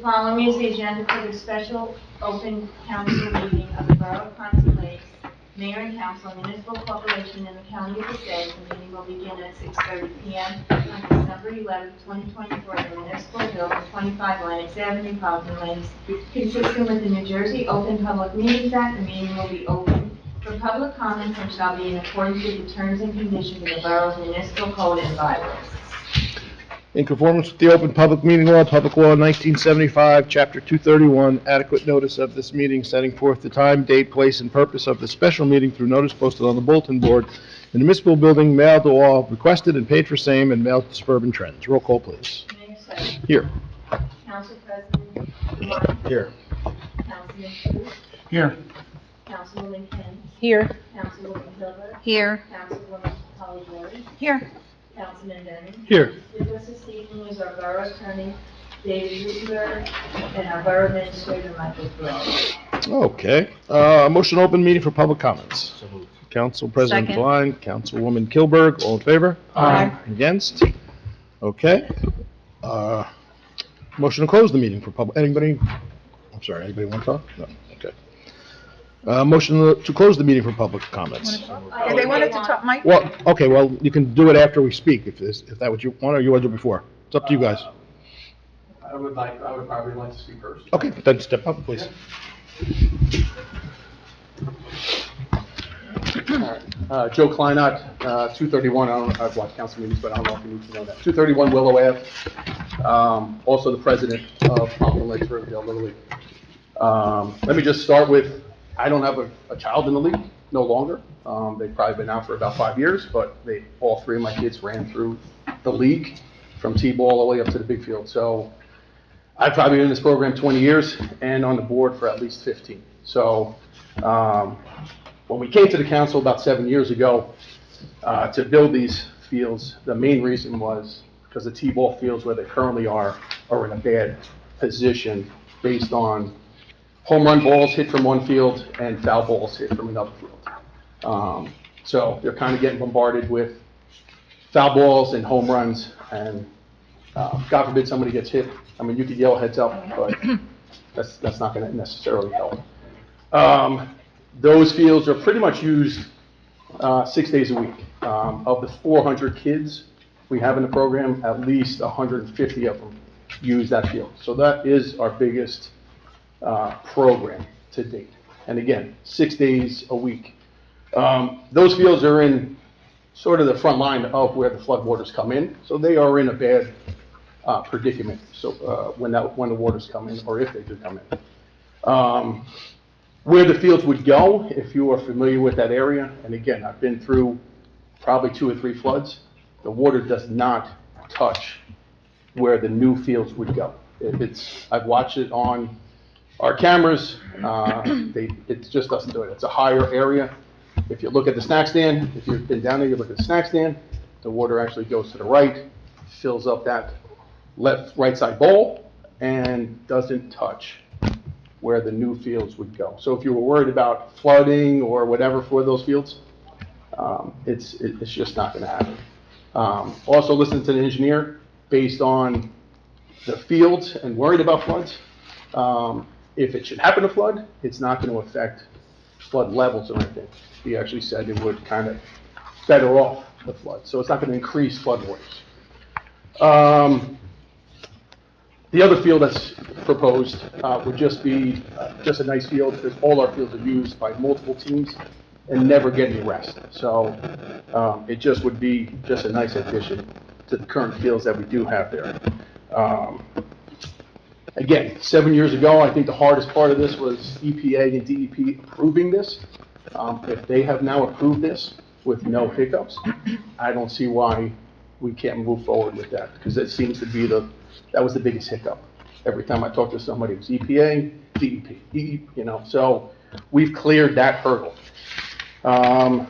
following is the agenda for the special open council meeting of the Borough of Pompton Lakes, Mayor and Council, Municipal Corporation in the County of Passaic. The meeting will begin at 6:30 p.m. on December 11, 2024, at the Municipal Building, 25 Lennox Avenue, Pompton Lakes. Consistent with the New Jersey Open Public Meetings Act, the meeting will be open for public comments and shall be in accordance with the terms and conditions of the Borough's municipal code and bylaws. In conformance with the Open Public Meeting Law, Public Law 1975, Chapter 231, adequate notice of this meeting, setting forth the time, date, place, and purpose of the special meeting through notice posted on the bulletin board in the municipal building, mailed to all requested and paid for same, and mailed to Suburban Trends. Roll call, please. Mayor Sutton. Here. Council President Devine. Here. Councilman Cruz. Here. Councilwoman Ken. Here. Councilwoman Hilbert. Here. Councilwoman Polidori. Here. Councilman Bennett. Here. With us this evening is our Borough Attorney, David Rutenberg, and our Borough Administrator, Michael Perot. Okay. Motion to open meeting for public comments. Council President Second. Devine, Councilwoman Kilberg, all in favor? Aye. Against? Okay. Motion to close the meeting for public, anybody want to talk? No, okay. Motion to close the meeting for public comments. Yeah, they wanted to talk, Mike? Well, okay, well, you can do it after we speak, if that's what you want, or you want to do it before. It's up to you guys. I would probably like to speak first. Okay, then step up, please. Joe Kleinot, 231, I've watched council meetings, but I don't know if you need to know that. 231 Willow Ave, also the president of Pompton Lakes Riverdale Little League. Let me just start with, I don't have a child in the league, no longer. They've probably been out for about 5 years, but all three of my kids ran through the league from T-ball all the way up to the big field. So I've probably been in this program 20 years and on the board for at least 15. So when we came to the council about 7 years ago to build these fields, the main reason was because the T-ball fields where they currently are in a bad position based on home run balls hit from one field and foul balls hit from another field. So they're kind of getting bombarded with foul balls and home runs, and God forbid somebody gets hit. I mean, you could yell heads up, but that's not going to necessarily help. Those fields are pretty much used 6 days a week. Of the 400 kids we have in the program, at least 150 of them use that field. So that is our biggest program to date. And again, 6 days a week. Those fields are in sort of the front line of where the floodwaters come in. So they are in a bad predicament. So when the waters come in, or if they do come in. Where the fields would go, if you are familiar with that area, and again, I've been through probably 2 or 3 floods, the water does not touch where the new fields would go. I've watched it on our cameras, it just doesn't do it. It's a higher area. If you look at the snack stand, if you've been down there, you look at the snack stand, the water actually goes to the right, fills up that right side bowl, and doesn't touch where the new fields would go. So if you were worried about flooding or whatever for those fields, it's just not going to happen. Also listening to the engineer, based on the fields and worried about floods, if it should happen to flood, it's not going to affect flood levels or anything. He actually said it would kind of better off the flood. So it's not going to increase flood waters. The other field that's proposed would just be just a nice field, because all our fields are used by multiple teams and never get any rest. So it just would be just a nice addition to the current fields that we do have there. Again, 7 years ago, I think the hardest part of this was EPA and DEP approving this. If they have now approved this with no hiccups, I don't see why we can't move forward with that, because it seems to be that was the biggest hiccup. Every time I talk to somebody, it was EPA, DEP, so we've cleared that hurdle. Now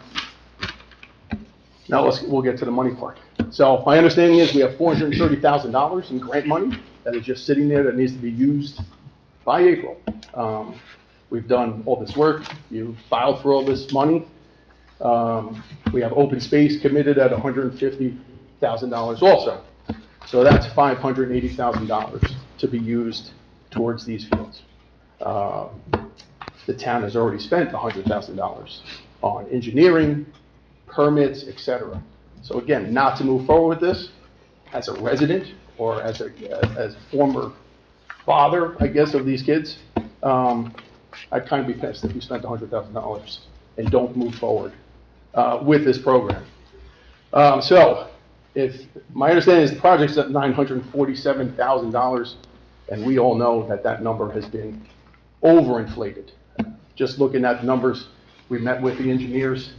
we'll get to the money part. So my understanding is we have $430,000 in grant money that is just sitting there that needs to be used by April. We've done all this work. You filed for all this money. We have open space committed at $150,000 also. So that's $580,000 to be used towards these fields. The town has already spent $100,000 on engineering, permits, et cetera. So again, not to move forward with this, as a resident or as a former father, I guess, of these kids, I'd kind of be pissed if you spent $100,000 and don't move forward with this program. So, if my understanding is the project's at $947,000, and we all know that that number has been overinflated. Just looking at the numbers, we met with the engineers,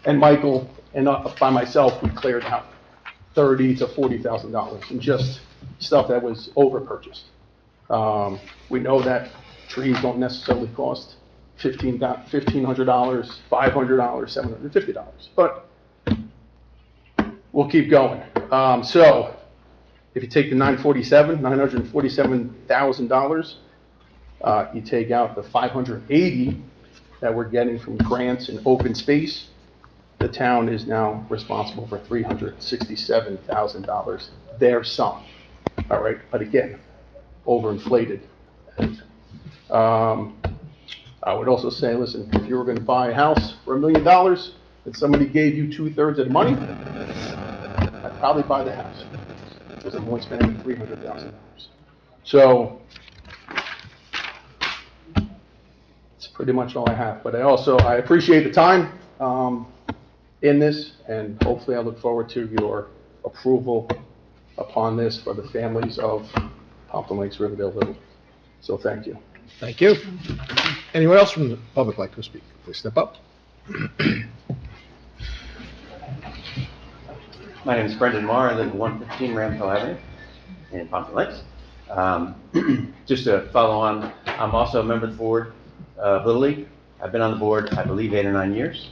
and Michael and by myself, we cleared out $30,000 to $40,000 in just stuff that was overpurchased. We know that trees don't necessarily cost $1,500, $500, $750, but we'll keep going. So if you take the $947,000, you take out the $580 that we're getting from grants and open space, the town is now responsible for $367,000, their sum. All right, but again, overinflated. I would also say, listen, if you were going to buy a house for $1 million and somebody gave you 2/3 of the money, I'd probably buy the house because I'm only spending $300,000. So that's pretty much all I have. But I appreciate the time in this, and hopefully I look forward to your approval upon this for the families of Pompton Lakes, Riverdale, Little. So thank you. Thank you. Anyone else from the public like to speak? Please step up. My name is Brendan Marr. I live at 115 Ramco Avenue in Pompton Lakes. Just to follow on, I'm also a member of the board of Little League. I've been on the board, I believe, 8 or 9 years.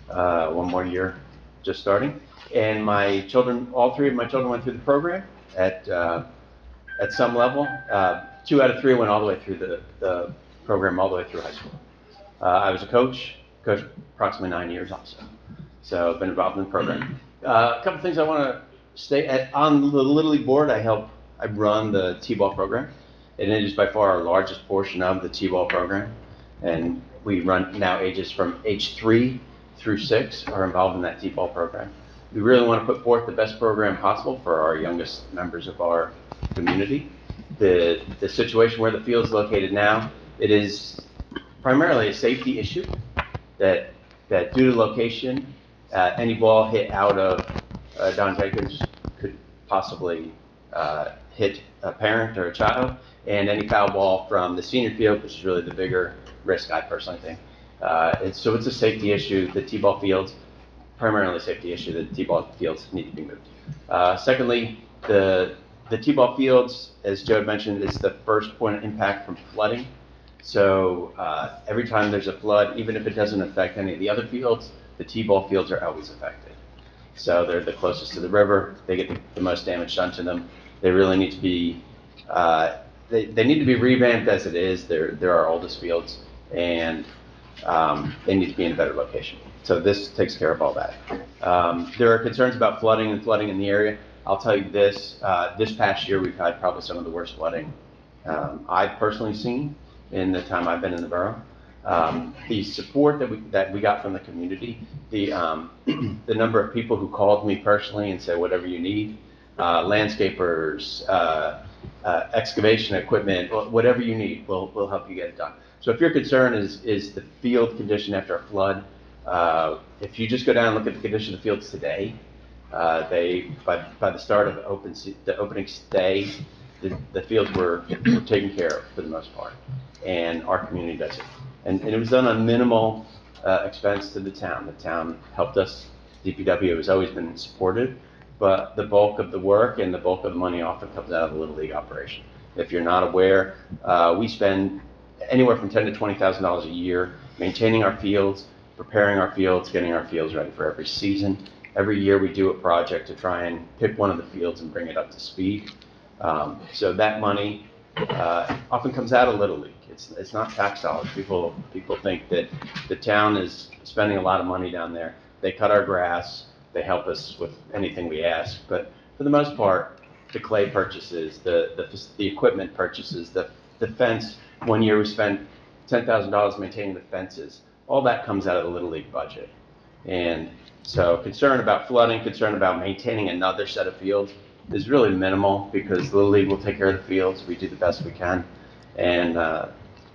One more year just starting. And my children, all 3 of my children went through the program at some level. 2 out of 3 went all the way through the program, all the way through high school. I was a coached approximately 9 years also. So I've been involved in the program. A couple things I want to state. On the Little League board, I run the T-ball program. And it is by far our largest portion of the T-ball program. And we run now ages from age 3 through 6 are involved in that T-ball program. We really want to put forth the best program possible for our youngest members of our community. The situation where the field is located now, it is primarily a safety issue that due to location, any ball hit out of Don Jenkins could possibly hit a parent or a child, and any foul ball from the senior field, which is really the bigger risk, I personally think. So it's a safety issue. The T-ball fields, primarily a safety issue, the T-ball fields need to be moved. Secondly, the T-ball fields, as Joe had mentioned, is the first point of impact from flooding. So every time there's a flood, even if it doesn't affect any of the other fields, the T-ball fields are always affected. So they're the closest to the river. They get the most damage done to them. They really need to be, they need to be revamped as it is. They're our oldest fields, and they need to be in a better location. So this takes care of all that. There are concerns about flooding in the area. I'll tell you this, this past year we've had probably some of the worst flooding I've personally seen in the time I've been in the borough. The support that we got from the community, the number of people who called me personally and said, whatever you need, landscapers, excavation equipment, whatever you need, we'll help you get it done. So if your concern is the field condition after a flood, if you just go down and look at the condition of the fields today, by the start of the opening day, the fields were taken care of for the most part, and our community does it. And it was done on minimal expense to the town. The town helped us. DPW has always been supportive, but the bulk of the work and the bulk of the money often comes out of the Little League operation. If you're not aware, we spend anywhere from $10,000 to $20,000 a year maintaining our fields, preparing our fields, getting our fields ready for every season. Every year we do a project to try and pick one of the fields and bring it up to speed. So that money often comes out of Little League. It's not tax dollars. People think that the town is spending a lot of money down there. They cut our grass. They help us with anything we ask. But for the most part, the clay purchases, the equipment purchases, the the fence, one year we spent $10,000 maintaining the fences. All that comes out of the Little League budget. And so concern about flooding, concern about maintaining another set of fields is really minimal because Little League will take care of the fields. We do the best we can. And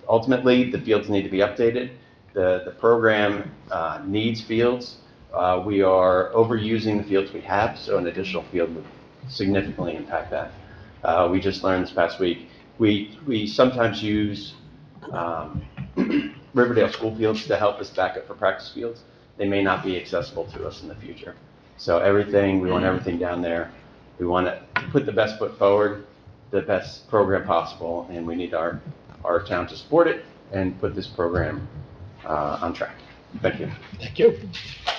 ultimately, the fields need to be updated. The program needs fields. We are overusing the fields we have, so an additional field would significantly impact that. We just learned this past week. We sometimes use Riverdale school fields to help us back up for practice fields. They may not be accessible to us in the future. So we want everything down there. We want to put the best foot forward, the best program possible, and we need our town to support it and put this program on track. Thank you. Thank you.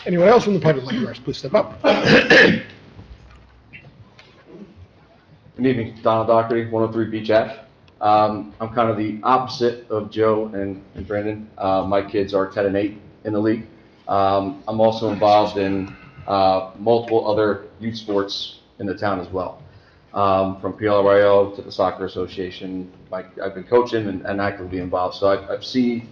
Anyone else from the public like yours, please step up. Good evening, Donald Dockery, 103 Beach Ave. I'm kind of the opposite of Joe and Brandon. My kids are 10 and 8 in the league. I'm also involved in multiple other youth sports in the town as well. From PLRIO to the Soccer Association, I've been coaching and actively involved. So I've seen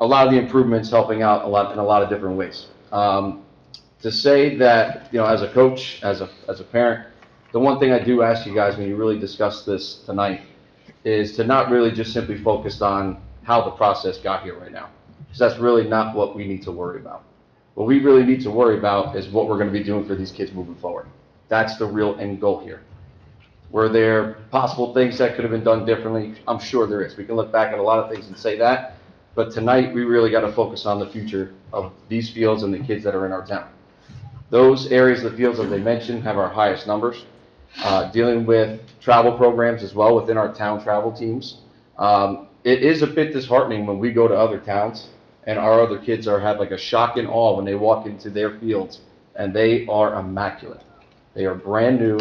a lot of the improvements helping out in a lot of different ways. To say that, as a coach, as a parent, the one thing I do ask you guys when you really discuss this tonight is to not really just simply focus on how the process got here right now, because that's really not what we need to worry about. What we really need to worry about is what we're going to be doing for these kids moving forward. That's the real end goal here. Were there possible things that could have been done differently? I'm sure there is. We can look back at a lot of things and say that, but tonight we really got to focus on the future of these fields and the kids that are in our town. Those areas of the fields that they mentioned have our highest numbers. Dealing with travel programs as well within our town travel teams. It is a bit disheartening when we go to other towns and our other kids have like a shock and awe when they walk into their fields, and they are immaculate. They are brand new,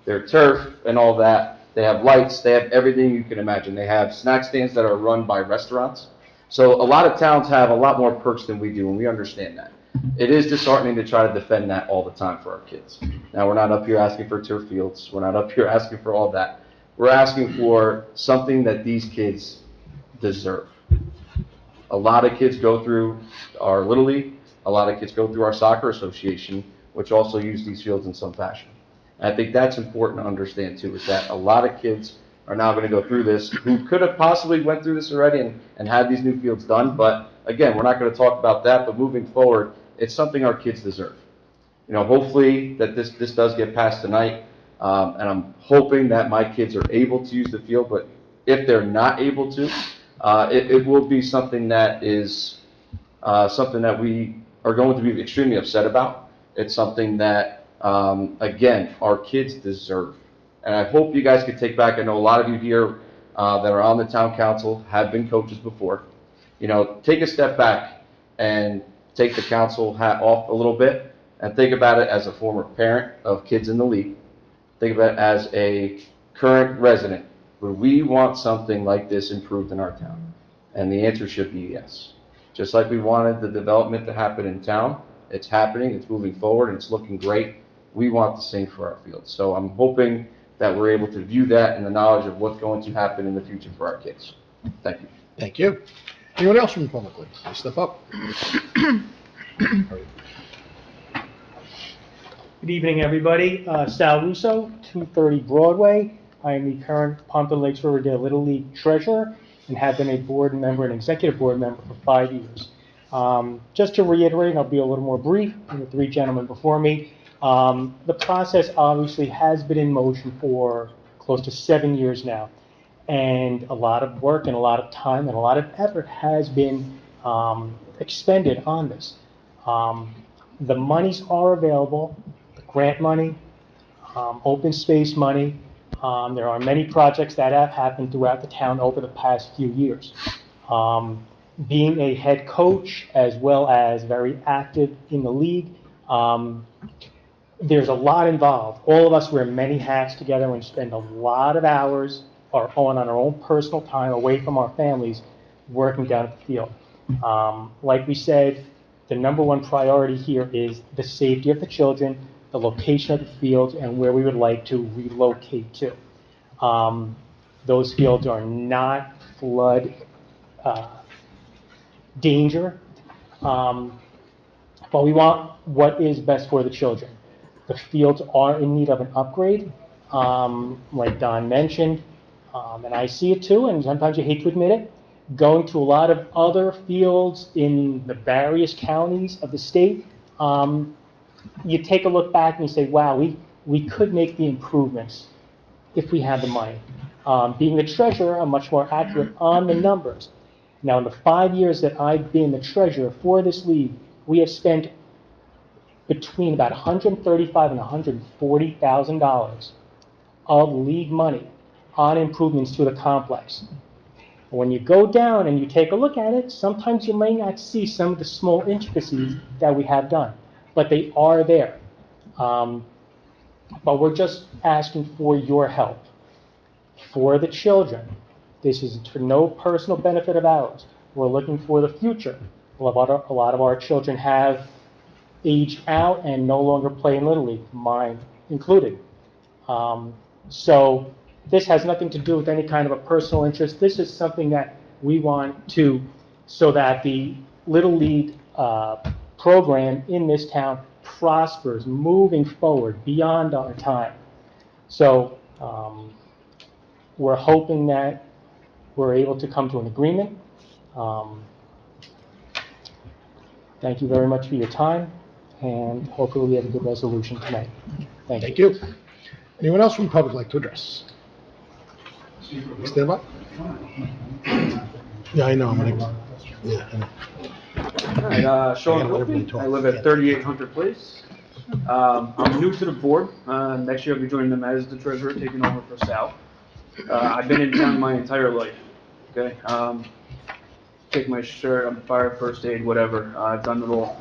they're turf and all that. They have lights, they have everything you can imagine. They have snack stands that are run by restaurants. So a lot of towns have a lot more perks than we do, and we understand that. It is disheartening to try to defend that all the time for our kids. Now, we're not up here asking for turf fields. We're not up here asking for all that. We're asking for something that these kids deserve. A lot of kids go through our Little League. A lot of kids go through our Soccer Association, which also use these fields in some fashion. And I think that's important to understand, too, is that a lot of kids are now going to go through this who could have possibly went through this already and had these new fields done. But, again, we're not going to talk about that. But moving forward, it's something our kids deserve. Hopefully that this does get passed tonight, and I'm hoping that my kids are able to use the field, but if they're not able to, it will be something that is something that we are going to be extremely upset about. It's something that, again, our kids deserve. And I hope you guys can take back, I know a lot of you here that are on the town council have been coaches before. Take a step back and take the council hat off a little bit and think about it as a former parent of kids in the league. Think about it as a current resident. Would we want something like this improved in our town? And the answer should be yes. Just like we wanted the development to happen in town, it's happening, it's moving forward, and it's looking great. We want the same for our field. So I'm hoping that we're able to view that in the knowledge of what's going to happen in the future for our kids. Thank you. Thank you. Anyone else from the public? Please step up. Good evening, everybody. Sal Russo, 230 Broadway. I am the current Pompton Lakes Riverdale Little League treasurer and have been a board member and executive board member for 5 years. Just to reiterate, I'll be a little more brief than the three gentlemen before me. The process obviously has been in motion for close to 7 years now. And a lot of work and a lot of time and a lot of effort has been expended on this. The monies are available, the grant money, open space money. There are many projects that have happened throughout the town over the past few years. Being a head coach as well as very active in the league, there's a lot involved. All of us wear many hats together and spend a lot of hours on our own personal time away from our families working down at the field. Like we said, the number one priority here is the safety of the children, the location of the fields, and where we would like to relocate to. Those fields are not flood danger, but we want what is best for the children. The fields are in need of an upgrade, like Don mentioned, and I see it too, and sometimes you hate to admit it. Going to a lot of other fields in the various counties of the state, you take a look back and you say, wow, we could make the improvements if we had the money. Being the treasurer, I'm much more accurate on the numbers. Now, in the 5 years that I've been the treasurer for this league, we have spent between about $135,000 and $140,000 of league money on improvements to the complex. When you go down and you take a look at it, sometimes you may not see some of the small intricacies that we have done, but they are there. But we're just asking for your help. For the children, this is for no personal benefit of ours. We're looking for the future. A lot of our children have aged out and no longer play in Little League, mine included. So this has nothing to do with any kind of a personal interest. This is something that we want to, so that the Little League program in this town prospers, moving forward beyond our time. So we're hoping that we're able to come to an agreement. Thank you very much for your time, and hopefully we have a good resolution tonight. Thank you. Anyone else from the public like to address? Stand up. Yeah, I know. I know. Hi, Sean Wilkie. I live at 38 Hunter Place. I'm new to the board. Next year I'll be joining them as the treasurer, taking over for Sal. I've been in town my entire life. Okay. Take my shirt, I'm fire, first aid, whatever. I've done it all.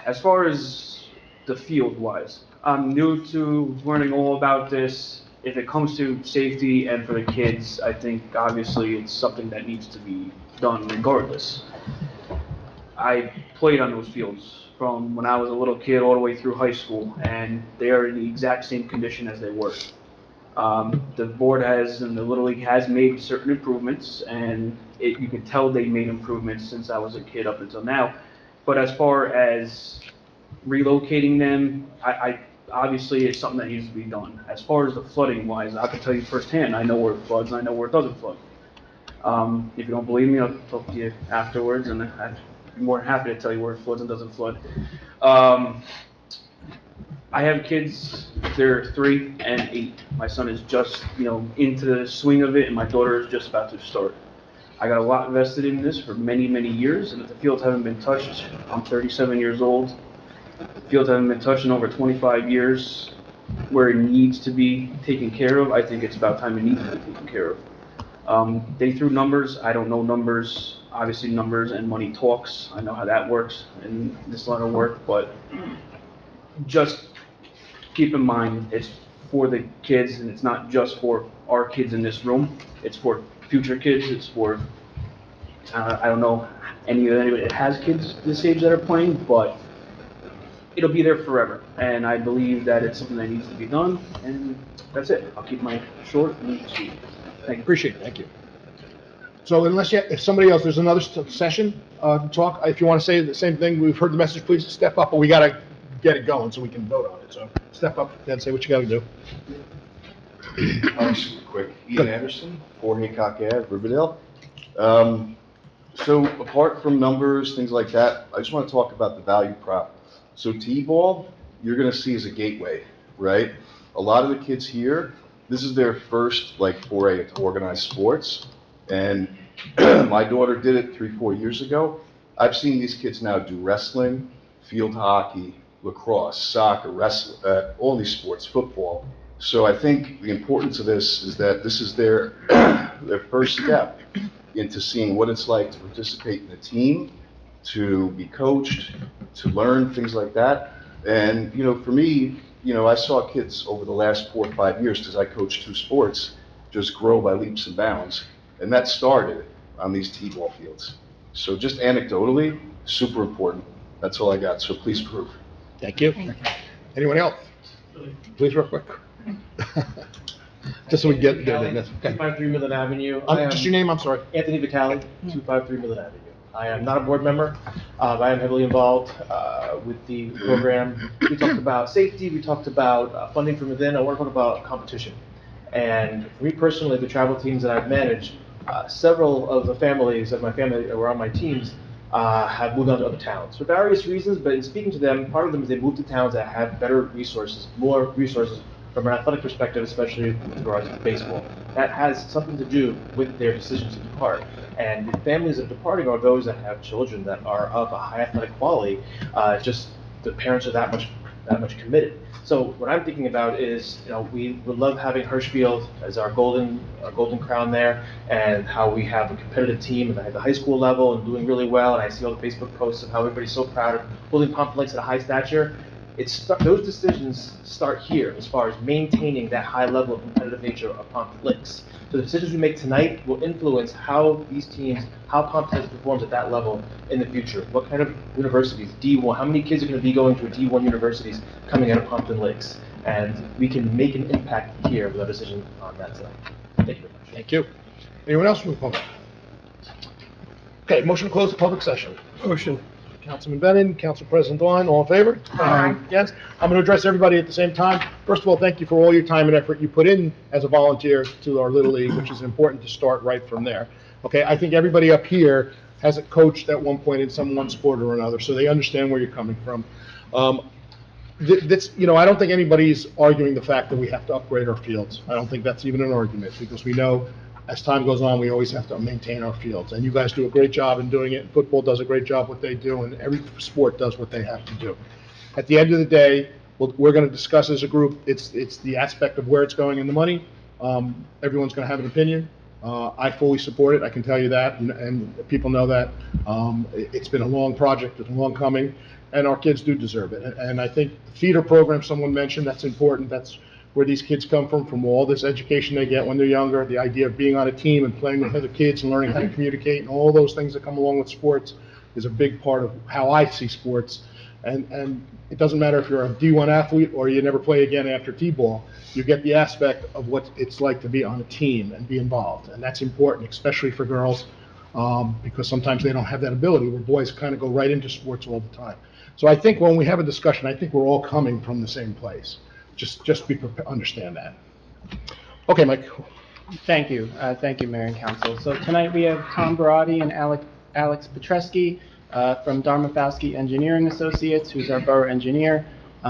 As far as the field wise, I'm new to learning all about this. If it comes to safety and for the kids, I think obviously it's something that needs to be done regardless. I played on those fields from when I was a little kid all the way through high school, and they are in the exact same condition as they were. The board has, and the Little League has made certain improvements, and you can tell they made improvements since I was a kid up until now. But as far as relocating them, I obviously it's something that needs to be done. As far as the flooding wise, I can tell you firsthand, I know where it floods, and I know where it doesn't flood. If you don't believe me, I'll talk to you afterwards, and I'd be more than happy to tell you where it floods and doesn't flood. I have kids, they're 3 and 8. My son is just, into the swing of it, and my daughter is just about to start. I got a lot invested in this for many, many years, and if the fields haven't been touched, I'm 37 years old. The fields haven't been touched in over 25 years where it needs to be taken care of. I think it's about time it needs to be taken care of. They threw numbers. I don't know numbers. Obviously, numbers and money talks. I know how that works in this line of work, but just keep in mind it's for the kids, and it's not just for our kids in this room. It's for future kids. It's for, I don't know anybody that has kids this age that are playing, but it'll be there forever. And I believe that it's something that needs to be done, and that's it. I'll keep mine short and sweet. Thank you. Appreciate it. Thank you. So if somebody else, there's another session to talk. If you want to say the same thing, we've heard the message, please step up, but we got to get it going so we can vote on it. So step up and say what you got to do. I'll be super quick. Ian Anderson, 4 Haycock Ave, Riverdale. So apart from numbers, things like that, I just want to talk about the value prop. So T-ball, you're going to see as a gateway, right? A lot of the kids here, this is their first foray into organized sports. And my daughter did it 3-4 years ago. I've seen these kids now do wrestling, field hockey, lacrosse, soccer, wrestling, all these sports, football. So I think the importance of this is that this is their first step into seeing what it's like to participate in a team, to be coached, to learn things like that. And, for me, I saw kids over the last 4 or 5 years, because I coached 2 sports, just grow by leaps and bounds. And that started on these T-ball fields. So just anecdotally, super important. That's all I got. So please approve. Thank you. Anyone else? Please, real quick. Just so we get there. Vitale, Okay. 253 Midland Avenue. I am Just your name, I'm sorry. Anthony Vitale, 253 Midland Avenue. I am not a board member. I am heavily involved with the program. We talked about safety, we talked about funding from within. I want to talk about competition. And for me personally, the travel teams that I've managed, several of the families of my family that were on my teams have moved on to other towns for various reasons, but in speaking to them, part of them is they moved to towns that have better resources, more resources from an athletic perspective, especially with regards to baseball. That has something to do with their decisions to depart. And the families that are departing are those that have children that are of a high athletic quality, just the parents are that much committed. So what I'm thinking about is, we would love having Hirschfield as our golden crown there, and how we have a competitive team at the high school level and doing really well. And I see all the Facebook posts of how everybody's so proud of holding Pompton Lakes at a high stature. Those decisions start here as far as maintaining that high level of competitive nature of Pompton Lakes. So the decisions we make tonight will influence how these teams, how Pompton Lakes performs at that level in the future. What kind of universities, D1, how many kids are going to be going to D1 universities coming out of Pompton Lakes? And we can make an impact here with our decision on that tonight. Thank you very much. Thank you. Anyone else from the public? Okay, motion to close the public session. Motion. Councilman Bennett, Council President Dwight, all in favor? Aye. Yes. I'm going to address everybody at the same time. First of all, thank you for all your time and effort you put in as a volunteer to our Little League, which is important to start right from there. Okay, I think everybody up here has a coached at one point in some one sport or another, so they understand where you're coming from. I don't think anybody's arguing the fact that we have to upgrade our fields. I don't think that's even an argument, because we know as time goes on, we always have to maintain our fields. And you guys do a great job in doing it. Football does a great job what they do, and every sport does what they have to do. At the end of the day, we're going to discuss as a group, it's the aspect of where it's going and the money. Everyone's going to have an opinion. I fully support it, I can tell you that, and people know that. It's been a long project, it's long coming, and our kids do deserve it. And I think the feeder program someone mentioned, that's important. That's where these kids come from all this education they get when they're younger, the idea of being on a team and playing with other kids and learning how to communicate and all those things that come along with sports is a big part of how I see sports. And it doesn't matter if you're a D1 athlete or you never play again after T-ball, you get the aspect of what it's like to be on a team and be involved. And that's important, especially for girls, because sometimes they don't have that ability, where boys kind of go right into sports all the time. So I think when we have a discussion, I think we're all coming from the same place. Just be prepared, understand that. Okay, Mike. Thank you. Thank you, Mayor and Council. So tonight we have Tom Barati and Alex Petresky from Darmafowski Engineering Associates, who's our borough engineer.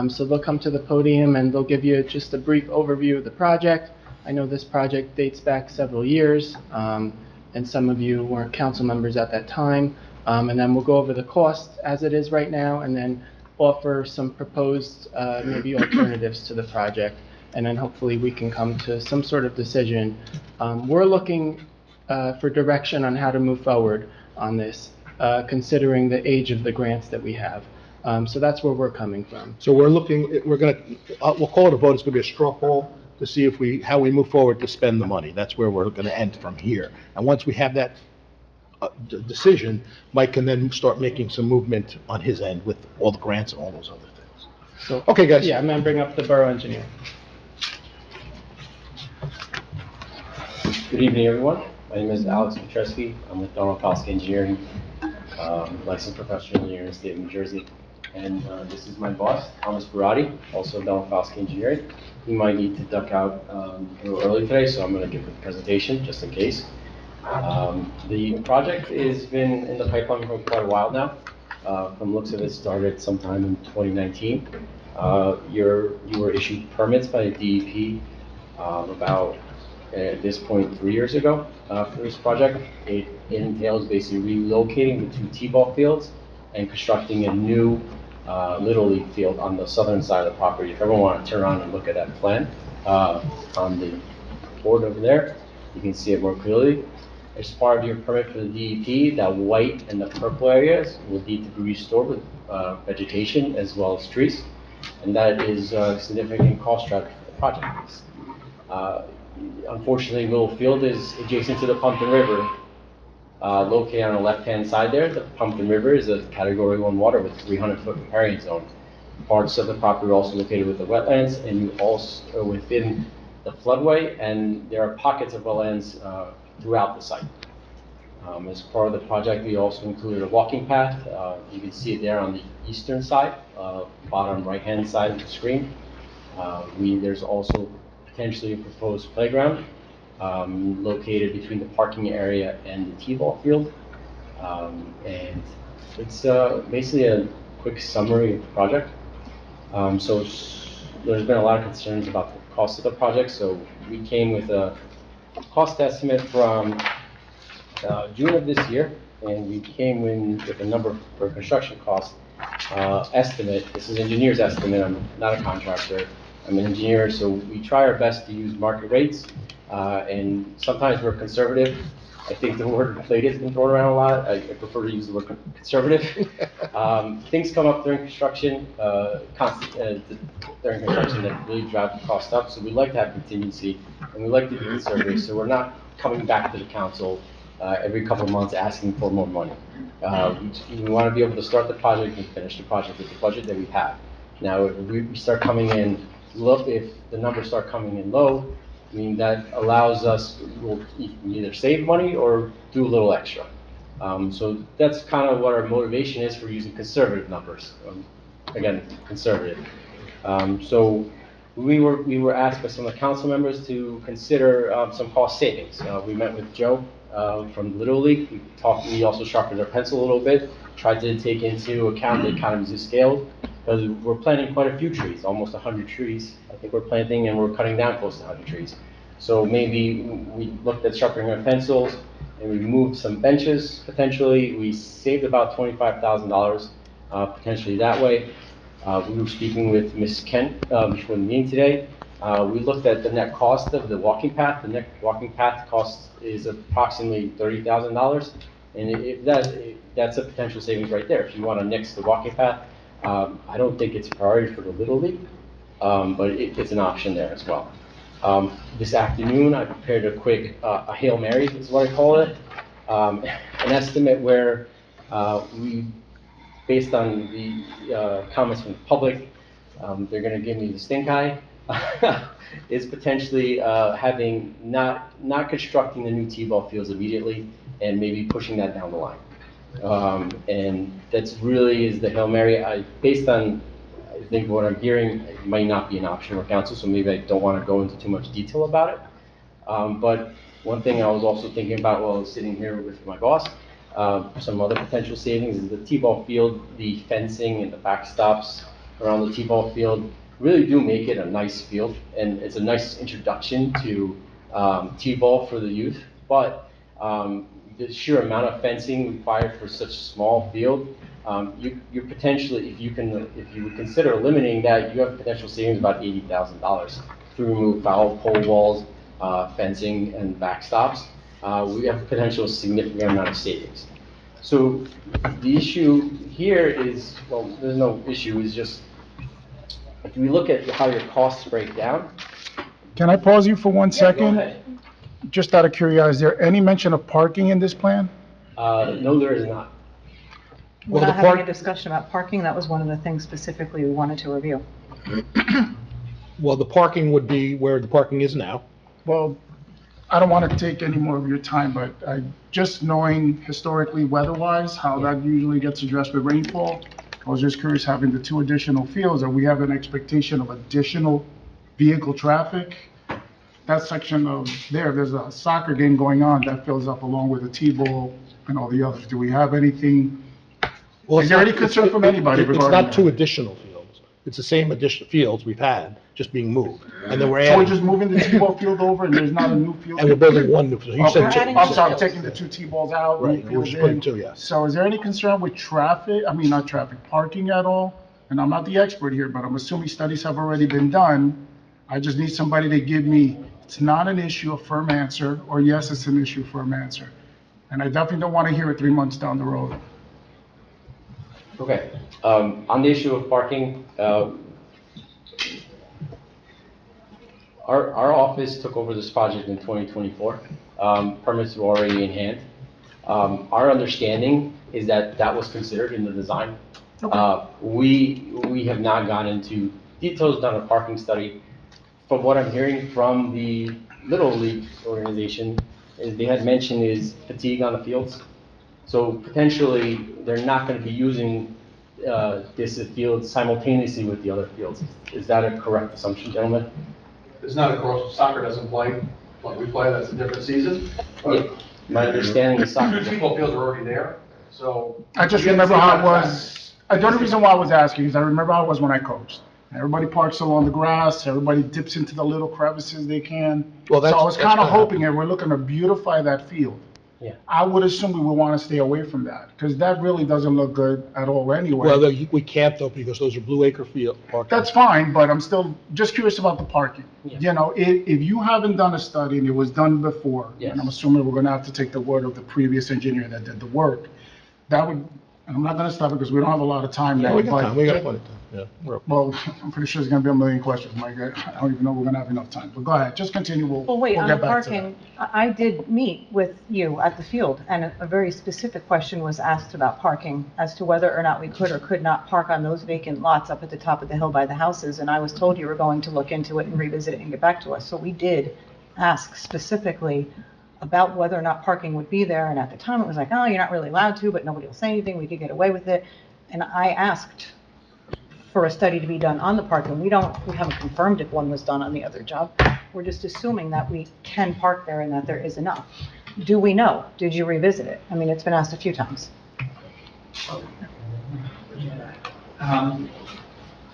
So they'll come to the podium and they'll give you just a brief overview of the project. I know this project dates back several years, and some of you weren't council members at that time. And then we'll go over the cost as it is right now, and then offer some proposed maybe alternatives to the project, and then hopefully we can come to some sort of decision. We're looking for direction on how to move forward on this, considering the age of the grants that we have. So that's where we're coming from. So we'll call it a vote. It's going to be a straw poll to see how we move forward to spend the money. That's where we're going to end from here. And once we have that decision, Mike can then start making some movement on his end with all the grants and all those other things. So, okay, guys. Yeah, I'm going to bring up the borough engineer. Good evening, everyone. My name is Alex Petresky. I'm with Darmafowski Engineering, licensed professional engineer in the state of New Jersey. And this is my boss, Thomas Barati, also Darmafowski Engineering. He might need to duck out a little early today, so I'm going to give the presentation just in case. The project has been in the pipeline for quite a while now. From looks of it, started sometime in 2019. You were issued permits by the DEP about, at this point, 3 years ago for this project. It entails basically relocating the 2 T-ball fields and constructing a new Little League field on the southern side of the property. If everyone wants to turn around and look at that plan on the board over there, you can see it more clearly. As part of your permit for the DEP, that white and the purple areas will need to be restored with vegetation as well as trees. And that is a significant cost driver for the project. Unfortunately, Little Field is adjacent to the Pompton River. Located on the left-hand side there, the Pompton River is a Category 1 water with 300-foot riparian zone. Parts of the property are also located with the wetlands, and you also within the floodway, and there are pockets of wetlands throughout the site. As part of the project, we also included a walking path. You can see it there on the eastern side, bottom right-hand side of the screen. There's also potentially a proposed playground located between the parking area and the T-ball field. And it's basically a quick summary of the project. There's been a lot of concerns about the cost of the project, so we came with a cost estimate from June of this year, and we came in with a number for construction cost estimate. This is engineer's estimate. I'm not a contractor. I'm an engineer, so we try our best to use market rates, and sometimes we're conservative. I think the word inflated has been thrown around a lot. I prefer to use the word conservative. Things come up during construction, that really drive the cost up, so we like to have contingency, and we like to be conservative, so we're not coming back to the council every couple of months asking for more money. We want to be able to start the project and finish the project with the budget that we have. Now, if we start coming in low, if the numbers start coming in low, I mean, that allows us, we'll either save money or do a little extra. So that's kind of what our motivation is for using conservative numbers. Again, conservative. So we were asked by some of the council members to consider some cost savings. We met with Joe from Little League. We also sharpened our pencil a little bit, tried to take into account the economies of scale, because we're planting quite a few trees, almost 100 trees. I think we're planting, and we're cutting down close to 100 trees. So maybe we looked at sharpening our pencils, and we moved some benches potentially. We saved about $25,000 potentially that way. We were speaking with Ms. Kent before the meeting today. We looked at the net cost of the walking path. The net walking path cost is approximately $30,000, and that's a potential savings right there. If you want to nix the walking path, I don't think it's a priority for the Little League, but it's an option there as well. This afternoon, I prepared a quick a Hail Mary, is what I call it, an estimate where we, based on the comments from the public, they're going to give me the stink eye, is potentially having not constructing the new T-ball fields immediately and maybe pushing that down the line. And that's really is the Hail Mary. Based on, I think what I'm hearing, it might not be an option for council, so maybe I don't want to go into too much detail about it. But one thing I was also thinking about while I was sitting here with my boss, some other potential savings is the T-ball field, the fencing and the backstops around the T-ball field really do make it a nice field, and it's a nice introduction to T-ball for the youth. But the sheer amount of fencing required for such a small field, you potentially, if you would consider eliminating that, you have potential savings about $80,000 to remove foul pole walls, fencing, and backstops. We have potential significant amount of savings. So the issue here is, well, there's no issue. It's just if we look at how your costs break down. Can I pause you for 1 second? Go ahead. Just out of curiosity, is there any mention of parking in this plan? No, there is not. We're not having a discussion about parking. That was one of the things specifically we wanted to review. Well, the parking would be where the parking is now. Well, I don't want to take any more of your time, but just knowing historically weather-wise, how that usually gets addressed with rainfall, I was just curious, having the 2 additional fields, that we have an expectation of additional vehicle traffic. That section of there's a soccer game going on that fills up along with the T-ball and all the others. Do we have anything? Well, Is there any concern from anybody It's regarding not that? 2 additional fields. It's the same additional fields we've had, just being moved. And then we're So we're adding, just moving the T-ball field over and there's not a new field? and we're building 1 new field. You said Okay. two. adding I'm two sorry, fields. taking the 2 T-balls out, Right, new we're field just putting in. 2, yes. So is there any concern with traffic, not traffic, parking at all? And I'm not the expert here, but I'm assuming studies have already been done. I just need somebody to give me, it's not an issue, a firm answer, or yes, it's an issue, firm answer. And I definitely don't want to hear it 3 months down the road. Okay. On the issue of parking, our office took over this project in 2024. Permits were already in hand. Our understanding is that that was considered in the design. Okay. We have not gone into details, done a parking study. from what I'm hearing from the Little League organization, is they had mentioned is fatigue on the fields. So potentially, they're not going to be using this field simultaneously with the other fields. Is that a correct assumption, gentlemen? It's not across, soccer doesn't play, when we play, that's a different season. Yeah. My understanding is soccer. Football fields are already there, so. I just remember how it was, the only reason why I was asking is I remember how it was when I coached. Everybody parks along the grass, everybody dips into the little crevices they can. Well, So I was kind of that's- hoping, and we're looking to beautify that field. Yeah. I would assume we would want to stay away from that, because that really doesn't look good at all anyway. Well, we can't though, because those are Blue Acre Field parking. That's fine, but I'm still just curious about the parking. Yeah. You know, if you haven't done a study and it was done before, Yes. and I'm assuming we're gonna have to take the word of the previous engineer that did the work, that would, and I'm not gonna stop it because we don't have a lot of time Yeah, now, we got time, we got but, plenty of time, yeah. we're okay. well, I'm pretty sure there's gonna be a million questions, Mike. I don't even know if we're gonna have enough time, but go ahead, just continue, Well, wait, we'll on the get back to that. parking, I did meet with you at the field, and a very specific question was asked about parking, as to whether or not we could or could not park on those vacant lots up at the top of the hill by the houses, and I was told you were going to look into it and revisit it and get back to us. So we did ask specifically about whether or not parking would be there, and at the time it was like, oh, you're not really allowed to, but nobody will say anything, we could get away with it. And I asked for a study to be done on the parking. We haven't confirmed if one was done on the other job. We're just assuming that we can park there and that there is enough. Do we know? Did you revisit it? I mean, it's been asked a few times.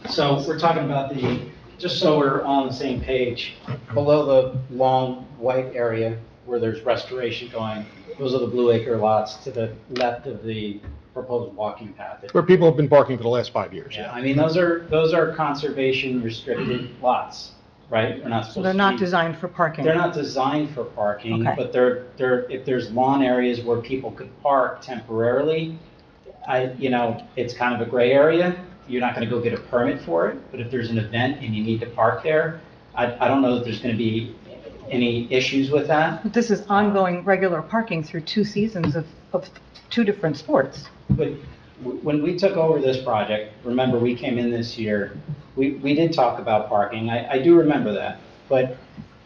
So we're talking about just so we're all on the same page, below the long white area where there's restoration going, those are the Blue Acre lots to the left of the proposed walking path. Where people have been parking for the last 5 years, Yeah, I mean, those are conservation restricted lots, right? They're not supposed So to they're not be- designed for parking. They're not designed for parking, Okay. but if there's lawn areas where people could park temporarily, it's kind of a gray area. You're not gonna go get a permit for it, but if there's an event and you need to park there, I don't know that there's gonna be any issues with that. But this is ongoing regular parking through 2 seasons of 2 different sports. But when we took over this project, remember, we came in this year, we did talk about parking, I do remember that. But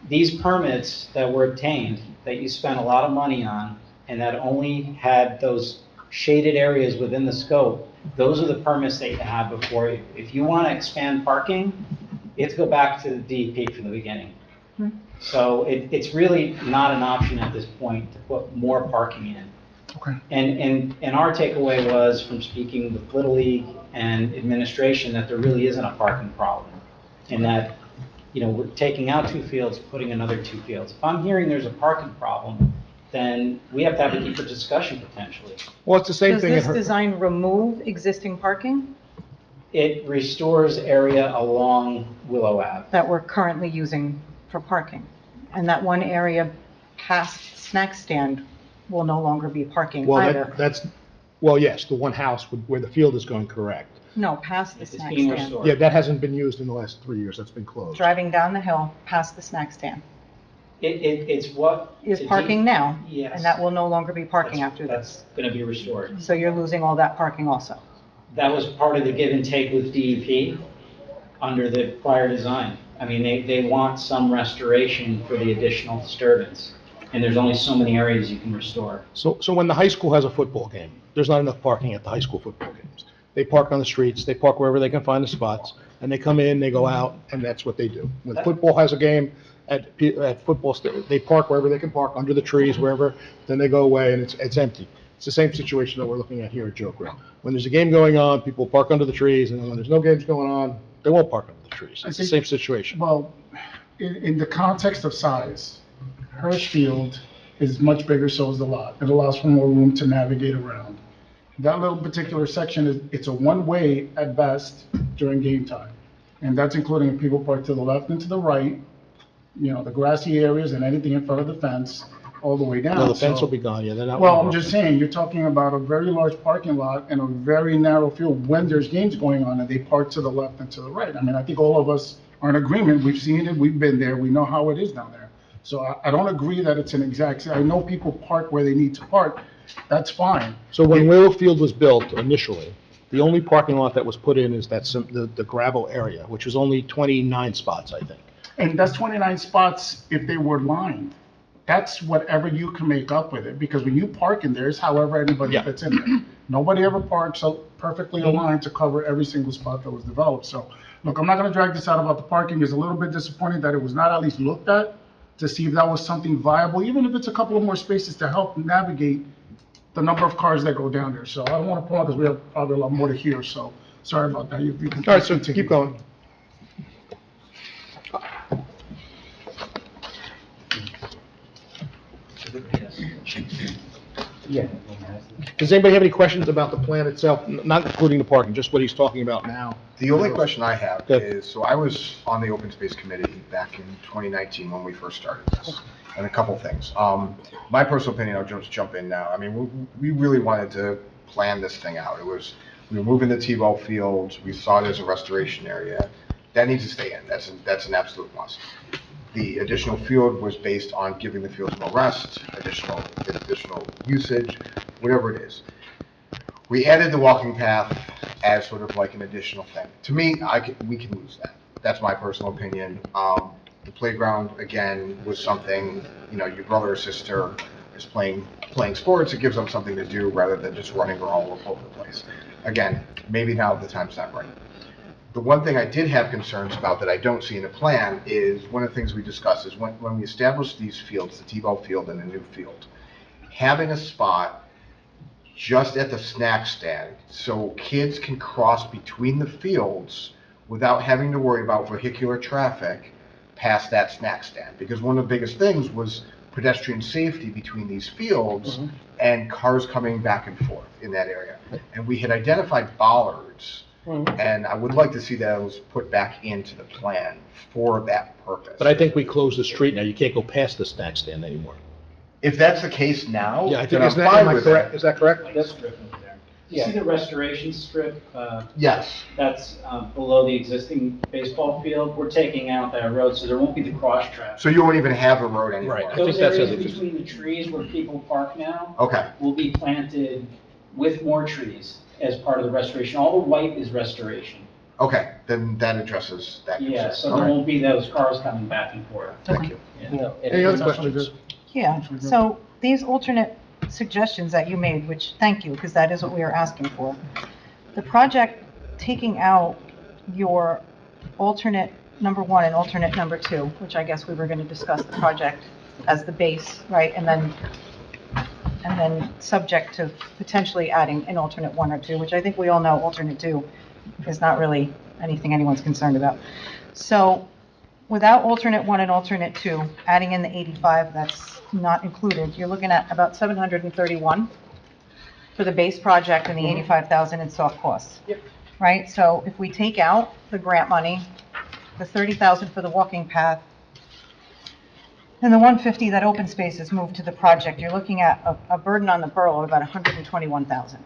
these permits that were obtained, that you spent a lot of money on, and that only had those shaded areas within the scope, those are the permits that you have before you. If you want to expand parking, you have to go back to the DEP from the beginning. So it's really not an option at this point to put more parking in. Okay. And our takeaway was from speaking with Little League and administration that there really isn't a parking problem. And that, we're taking out 2 fields, putting another 2 fields. If I'm hearing there's a parking problem, then we have to have a deeper discussion potentially. Well, it's the same Does thing. this design remove existing parking It restores area along Willow Ave. that we're currently using for parking? And that one area past snack stand will no longer be parking Well, either? well, yes, the one house where the field is going, correct. No, past the It's snack being stand. restored. Yeah, that hasn't been used in the last 3 years, that's been closed. Driving down the hill past the snack stand It's what? is parking now. Yes. And that will no longer be parking after this. That's going to be restored. So you're losing all that parking also. That was part of the give and take with DEP under the prior design. I mean, they want some restoration for the additional disturbance, and there's only so many areas you can restore. So when the high school has a football game, there's not enough parking at the high school football games. They park on the streets, they park wherever they can find the spots, and they come in, they go out, and that's what they do. When football has a game at football, they park wherever they can park, under the trees, wherever, then they go away, and it's empty. It's the same situation that we're looking at here at Joe Grill. When there's a game going on, people park under the trees, and when there's no games going on, they won't park under the trees. It's the same situation. Well, in the context of size, Hirsch Field is much bigger, so is the lot. It allows for more room to navigate around. That little particular section it's a one-way at best during game time. And that's including people park to the left and to the right, the grassy areas and anything in front of the fence, all the way down. No, the fence So- will be gone, yeah, they're not. Well, I'm just saying, you're talking about a very large parking lot and a very narrow field when there's games going on and they park to the left and to the right. I mean, I think all of us are in agreement. We've seen it, we've been there, we know how it is down there. So I don't agree that it's an exact, I know people park where they need to park, that's fine. So when Willow Field was built initially, the only parking lot that was put in is the gravel area, which was only 29 spots, I think. And that's 29 spots if they were lined. That's whatever you can make up with it, because when you park in there, it's however anybody Yeah. fits in there. Nobody ever parks so perfectly aligned to cover every single spot that was developed. So, look, I'm not gonna drag this out about the parking. It's a little bit disappointing that it was not at least looked at to see if that was something viable, even if it's a couple of more spaces to help navigate the number of cars that go down there. So I don't wanna pull out, because we have probably a lot more to hear, so sorry about that. You can All right, so continue. keep going. Yeah. Does anybody have any questions about the plan itself, not including the parking, just what he's talking about now? The only question I have Good. is, so I was on the Open Space Committee back in 2019 when we first started this, and a couple things. My personal opinion, I'll just jump in now. I mean, we really wanted to plan this thing out. We were moving the T-ball fields, we saw it as a restoration area. That needs to stay in, that's an absolute must. The additional field was based on giving the fields more rest, additional usage, whatever it is. We added the walking path as sort of like an additional thing. To me, we can lose that. That's my personal opinion. The playground, again, was something, your brother or sister is playing sports, it gives them something to do rather than just running all over the place. Again, maybe now the time's not right. The one thing I did have concerns about that I don't see in the plan is, one of the things we discussed is when we established these fields, the T-ball field and the new field, having a spot just at the snack stand so kids can cross between the fields without having to worry about vehicular traffic past that snack stand. Because one of the biggest things was pedestrian safety between these fields and cars coming back and forth in that area. And we had identified bollards, and I would like to see those put back into the plan for that purpose. But I think we closed the street now, you can't go past the snack stand anymore. If that's the case now, Yeah, I think, then I'm isn't that, fine am I with correct, that. is that correct? You see the restoration strip? Yes. That's below the existing baseball field. We're taking out that road, so there won't be the cross traffic. So you won't even have a road anymore? Right. I Those think that's areas it. between the trees where people park now Okay. will be planted with more trees as part of the restoration. All the white is restoration. Okay, then that addresses that concern. Yeah, so All there right. won't be those cars coming back and forth. Thank you. Yeah. Any other questions? Yeah, so these alternate suggestions that you made, which, thank you, because that is what we are asking for. The project taking out your alternate number 1 and alternate number 2, which I guess we were going to discuss the project as the base, right? And then subject to potentially adding an alternate 1 or 2, which I think we all know alternate 2 is not really anything anyone's concerned about. So without alternate 1 and alternate 2, adding in the 85 that's not included, you're looking at about 731 for the base project and the 85,000 in soft costs. Yep. Right? So if we take out the grant money, the 30,000 for the walking path, and the 150 that open space is moved to the project, you're looking at a burden on the borough of about 121,000.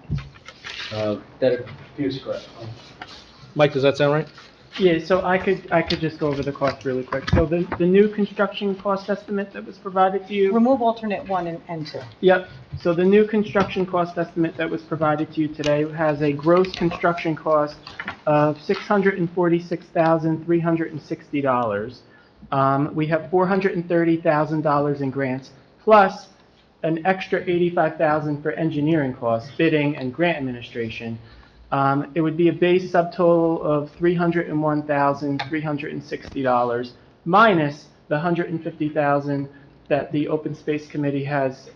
That appears correct. Mike, does that sound right? Yeah, so I could just go over the cost really quick. So the new construction cost estimate that was provided to you. Remove alternate 1 and 2. Yep. So the new construction cost estimate that was provided to you today has a gross construction cost of $646,360. We have $430,000 in grants, plus an extra $85,000 for engineering costs, bidding, and grant administration. It would be a base subtotal of $301,360 minus the $150,000 that the Open Space Committee has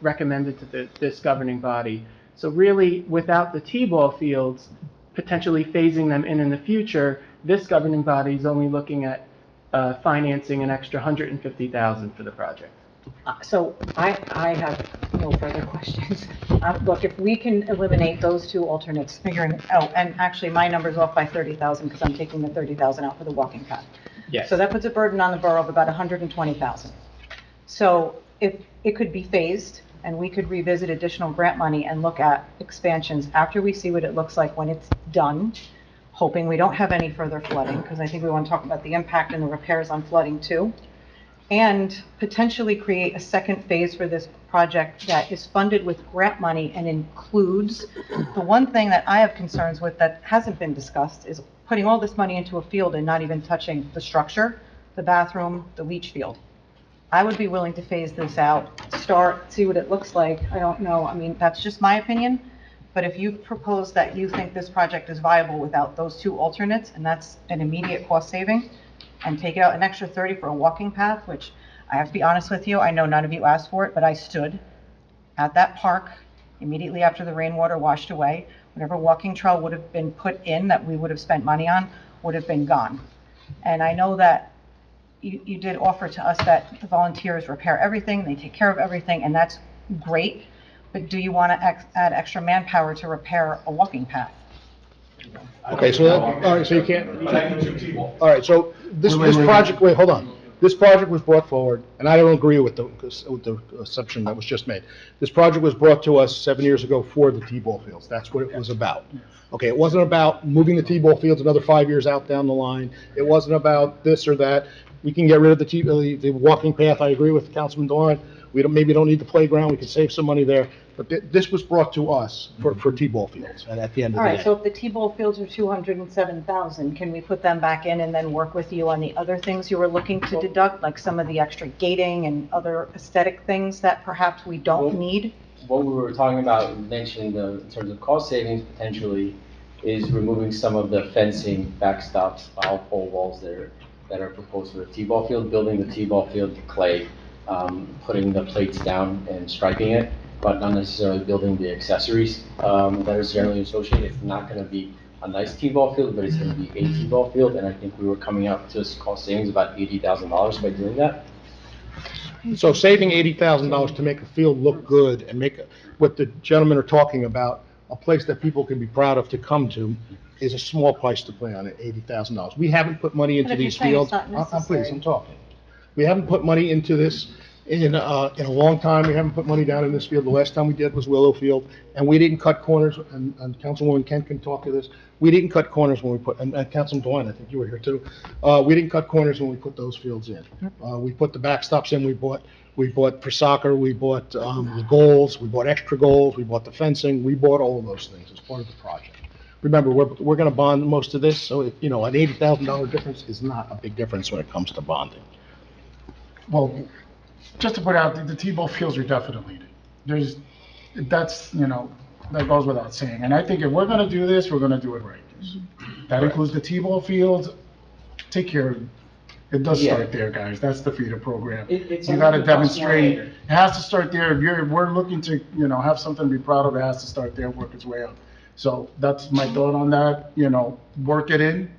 recommended to this governing body. So really, without the T-ball fields, potentially phasing them in the future, this governing body is only looking at financing an extra $150,000 for the project. So I have no further questions. Look, if we can eliminate those 2 alternates, figuring, and actually my number's off by 30,000 because I'm taking the 30,000 out for the walking path. Yes. So that puts a burden on the borough of about 120,000. So if it could be phased and we could revisit additional grant money and look at expansions after we see what it looks like when it's done, hoping we don't have any further flooding, because I think we want to talk about the impact and the repairs on flooding too. And potentially create a second phase for this project that is funded with grant money and includes, the one thing that I have concerns with that hasn't been discussed is putting all this money into a field and not even touching the structure the bathroom, the leach field. I would be willing to phase this out, start, see what it looks like. I don't know, I mean, that's just my opinion. But if you propose that you think this project is viable without those two alternates, and that's an immediate cost saving, and take out an extra 30 for a walking path, which I have to be honest with you, I know none of you asked for it, but I stood at that park immediately after the rainwater washed away. Whatever walking trail would have been put in that we would have spent money on would have been gone. And I know that you did offer to us that the volunteers repair everything, they take care of everything, and that's great. But do you want to add extra manpower to repair a walking path? Okay, so that, all right, so you can't, all right, so this project, wait, hold on. This project was brought forward, and I don't agree with the assumption that was just made. This project was brought to us 7 years ago for the T-ball fields. That's what it was about. Okay, it wasn't about moving the T-ball fields another 5 years out down the line. It wasn't about this or that. We can get rid of the walking path. I agree with Councilman Doran. Maybe don't need the playground. We can save some money there. But this was brought to us for T-ball fields, and at the end of All the right, day. so if the T-ball fields are 207,000, can we put them back in and then work with you on the other things you were looking to deduct, like some of the extra gating and other aesthetic things that perhaps we don't need? What we were talking about, mentioned in terms of cost savings potentially, is removing some of the fencing, backstops, foul pole walls that are proposed for the T-ball field, building the T-ball field to clay, putting the plates down and striping it, but not necessarily building the accessories that are generally associated. It's not going to be a nice T-ball field, but it's going to be a T-ball field, and I think we were coming up to cost savings about $80,000 by doing that. So saving $80,000 to make a field look good and make what the gentlemen are talking about, a place that people can be proud of to come to, is a small price to pay on it, $80,000. We haven't put money into these fields. Please, I'm talking. We haven't put money into this in a long time. We haven't put money down in this field. The last time we did was Willow Field, and we didn't cut corners, and Councilwoman Kent can talk to this. We didn't cut corners when we put, and Councilman Dewan, I think you were here too. We didn't cut corners when we put those fields in. We put the backstops in, we bought for soccer, we bought the goals, we bought extra goals, we bought the fencing, we bought all of those things as part of the project. Remember, we're gonna bond most of this, so, an $80,000 difference is not a big difference when it comes to bonding. Well, just to put out, the T-ball fields are definitely needed. That goes without saying. And I think if we're gonna do this, we're gonna do it right. That includes the T-ball fields. Take care of it. It does start there, guys. That's the feeder program. You gotta demonstrate. It has to start there. If we're looking to, have something to be proud of, it has to start there and work its way up. So that's my thought on that, work it in.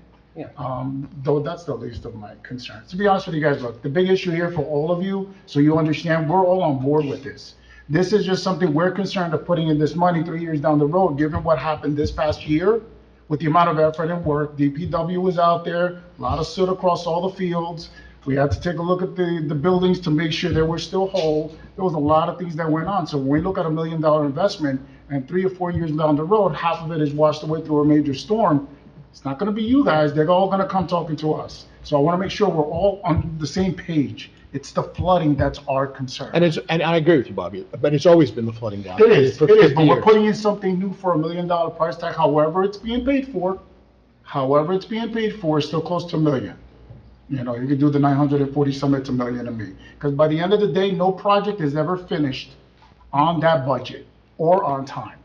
Though that's the least of my concerns. To be honest with you guys, look, the big issue here for all of you, so you understand, we're all on board with this. This is just something we're concerned of putting in this money 3 years down the road, given what happened this past year with the amount of effort and work. DPW was out there, a lot of soot across all the fields. We had to take a look at the buildings to make sure they were still whole. There was a lot of things that went on. So when we look at $1 million investment and 3 or 4 years down the road, half of it is washed away through a major storm, it's not going to be you guys. They're all going to come talking to us. So I want to make sure we're all on the same page. It's the flooding that's our concern. And I agree with you, Bobby, but it's always been the flooding down. It is, for but 50 we're years. putting in something new for $1 million price tag. However it's being paid for, it's still close to $1 million. You could do the 940 some, it's $1 million to me. Because by the end of the day, no project is ever finished on that budget or on time.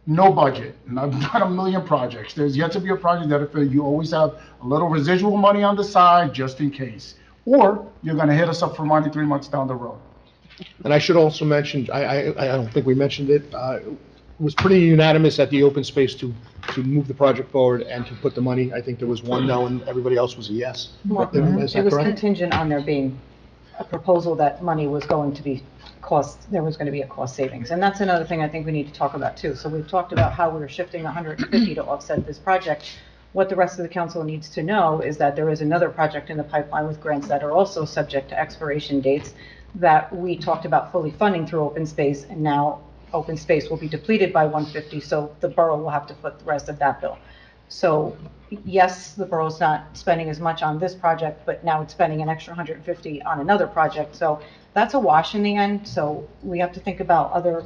No budget, not $1 million projects. There's yet to be a project that you always have a little residual money on the side just in case. Or you're gonna hit us up for money 3 months down the road. And I should also mention, I don't think we mentioned it, it was pretty unanimous at the open space to move the project forward and to put the money. I think there was one no and everybody else was a yes. Well, Is that it was correct? contingent on there being a proposal that money was going to be there was going to be a cost savings. And that's another thing I think we need to talk about too. So we've talked about how we were shifting 150 to offset this project. What the rest of the council needs to know is that there is another project in the pipeline with grants that are also subject to expiration dates that we talked about fully funding through open space, and now open space will be depleted by 150, so the borough will have to foot the rest of that bill. So yes, the borough's not spending as much on this project, but now it's spending an extra 150 on another project. So that's a wash in the end. So we have to think about other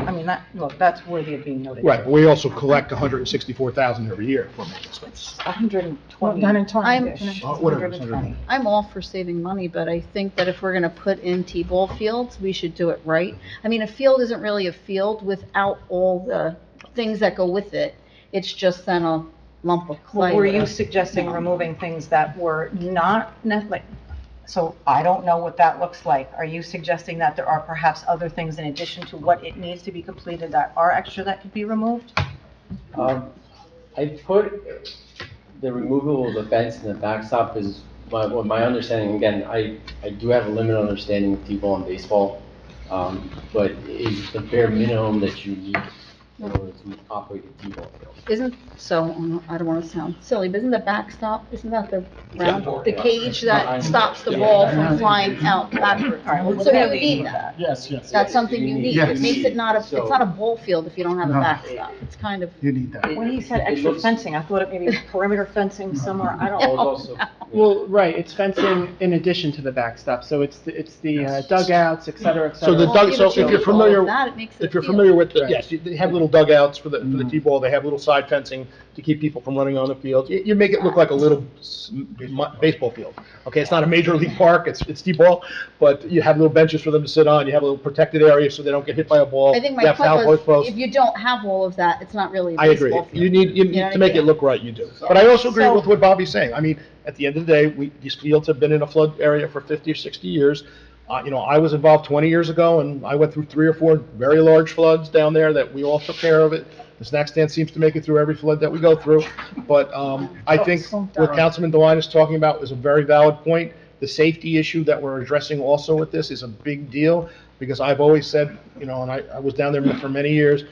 I mean, look, that's worthy of being noted. Right, but we also collect 164,000 every year for maintenance. It's 120. 120-ish. Whatever, it's 120. I'm all for saving money, but I think that if we're gonna put in T-ball fields, we should do it right. I mean, a field isn't really a field without all the things that go with it. It's just then a lump of clay. Well, were you suggesting removing things that were not, like, so I don't know what that looks like. Are you suggesting that there are perhaps other things in addition to what it needs to be completed that are extra that could be removed? I put the removal of the fence and the backstop is my understanding. Again, I do have a limited understanding of T-ball and baseball, but is the bare minimum that you need in order to operate a T-ball field. I don't want to sound silly, but isn't the backstop, isn't that the round, Yeah. the cage that stops the ball from flying out backwards? All right, well, So we're you gonna leave need with that. Yes, yes. That's something you need. Yes. It makes it not it's not a ball field if you don't have a No. backstop. It's kind of. You need that. When he said It extra looks- fencing, I thought it maybe perimeter fencing somewhere, I don't Well, know. it's also, Well, right, it's fencing in addition to the backstop, so it's the dugouts, et cetera, et So cetera. so if you're familiar, It makes it if you're a field. familiar with, Right. yes, they have little dugouts for the T-ball, they have little side fencing to keep people from running on the field. You make it look like a little baseball field. Okay, it's not a major league park, it's T-ball, but you have little benches for them to sit on, you have a little protected area so they don't get hit by a ball. I think You my have foul point was, posts. if you don't have all of that, it's not really a I agree. baseball field. You need, know what to I make it mean? look right, you do. But I also agree with what Bobby's saying. I mean, at the end of the day, these fields have been in a flood area for 50 or 60 years. I was involved 20 years ago, and I went through 3 or 4 very large floods down there that we all took care of it. The snack stand seems to make it through every flood that we go through. But I think what Councilman DeWine is talking about is a very valid point. The safety issue that we're addressing also with this is a big deal, because I've always said, and I was down there for many years,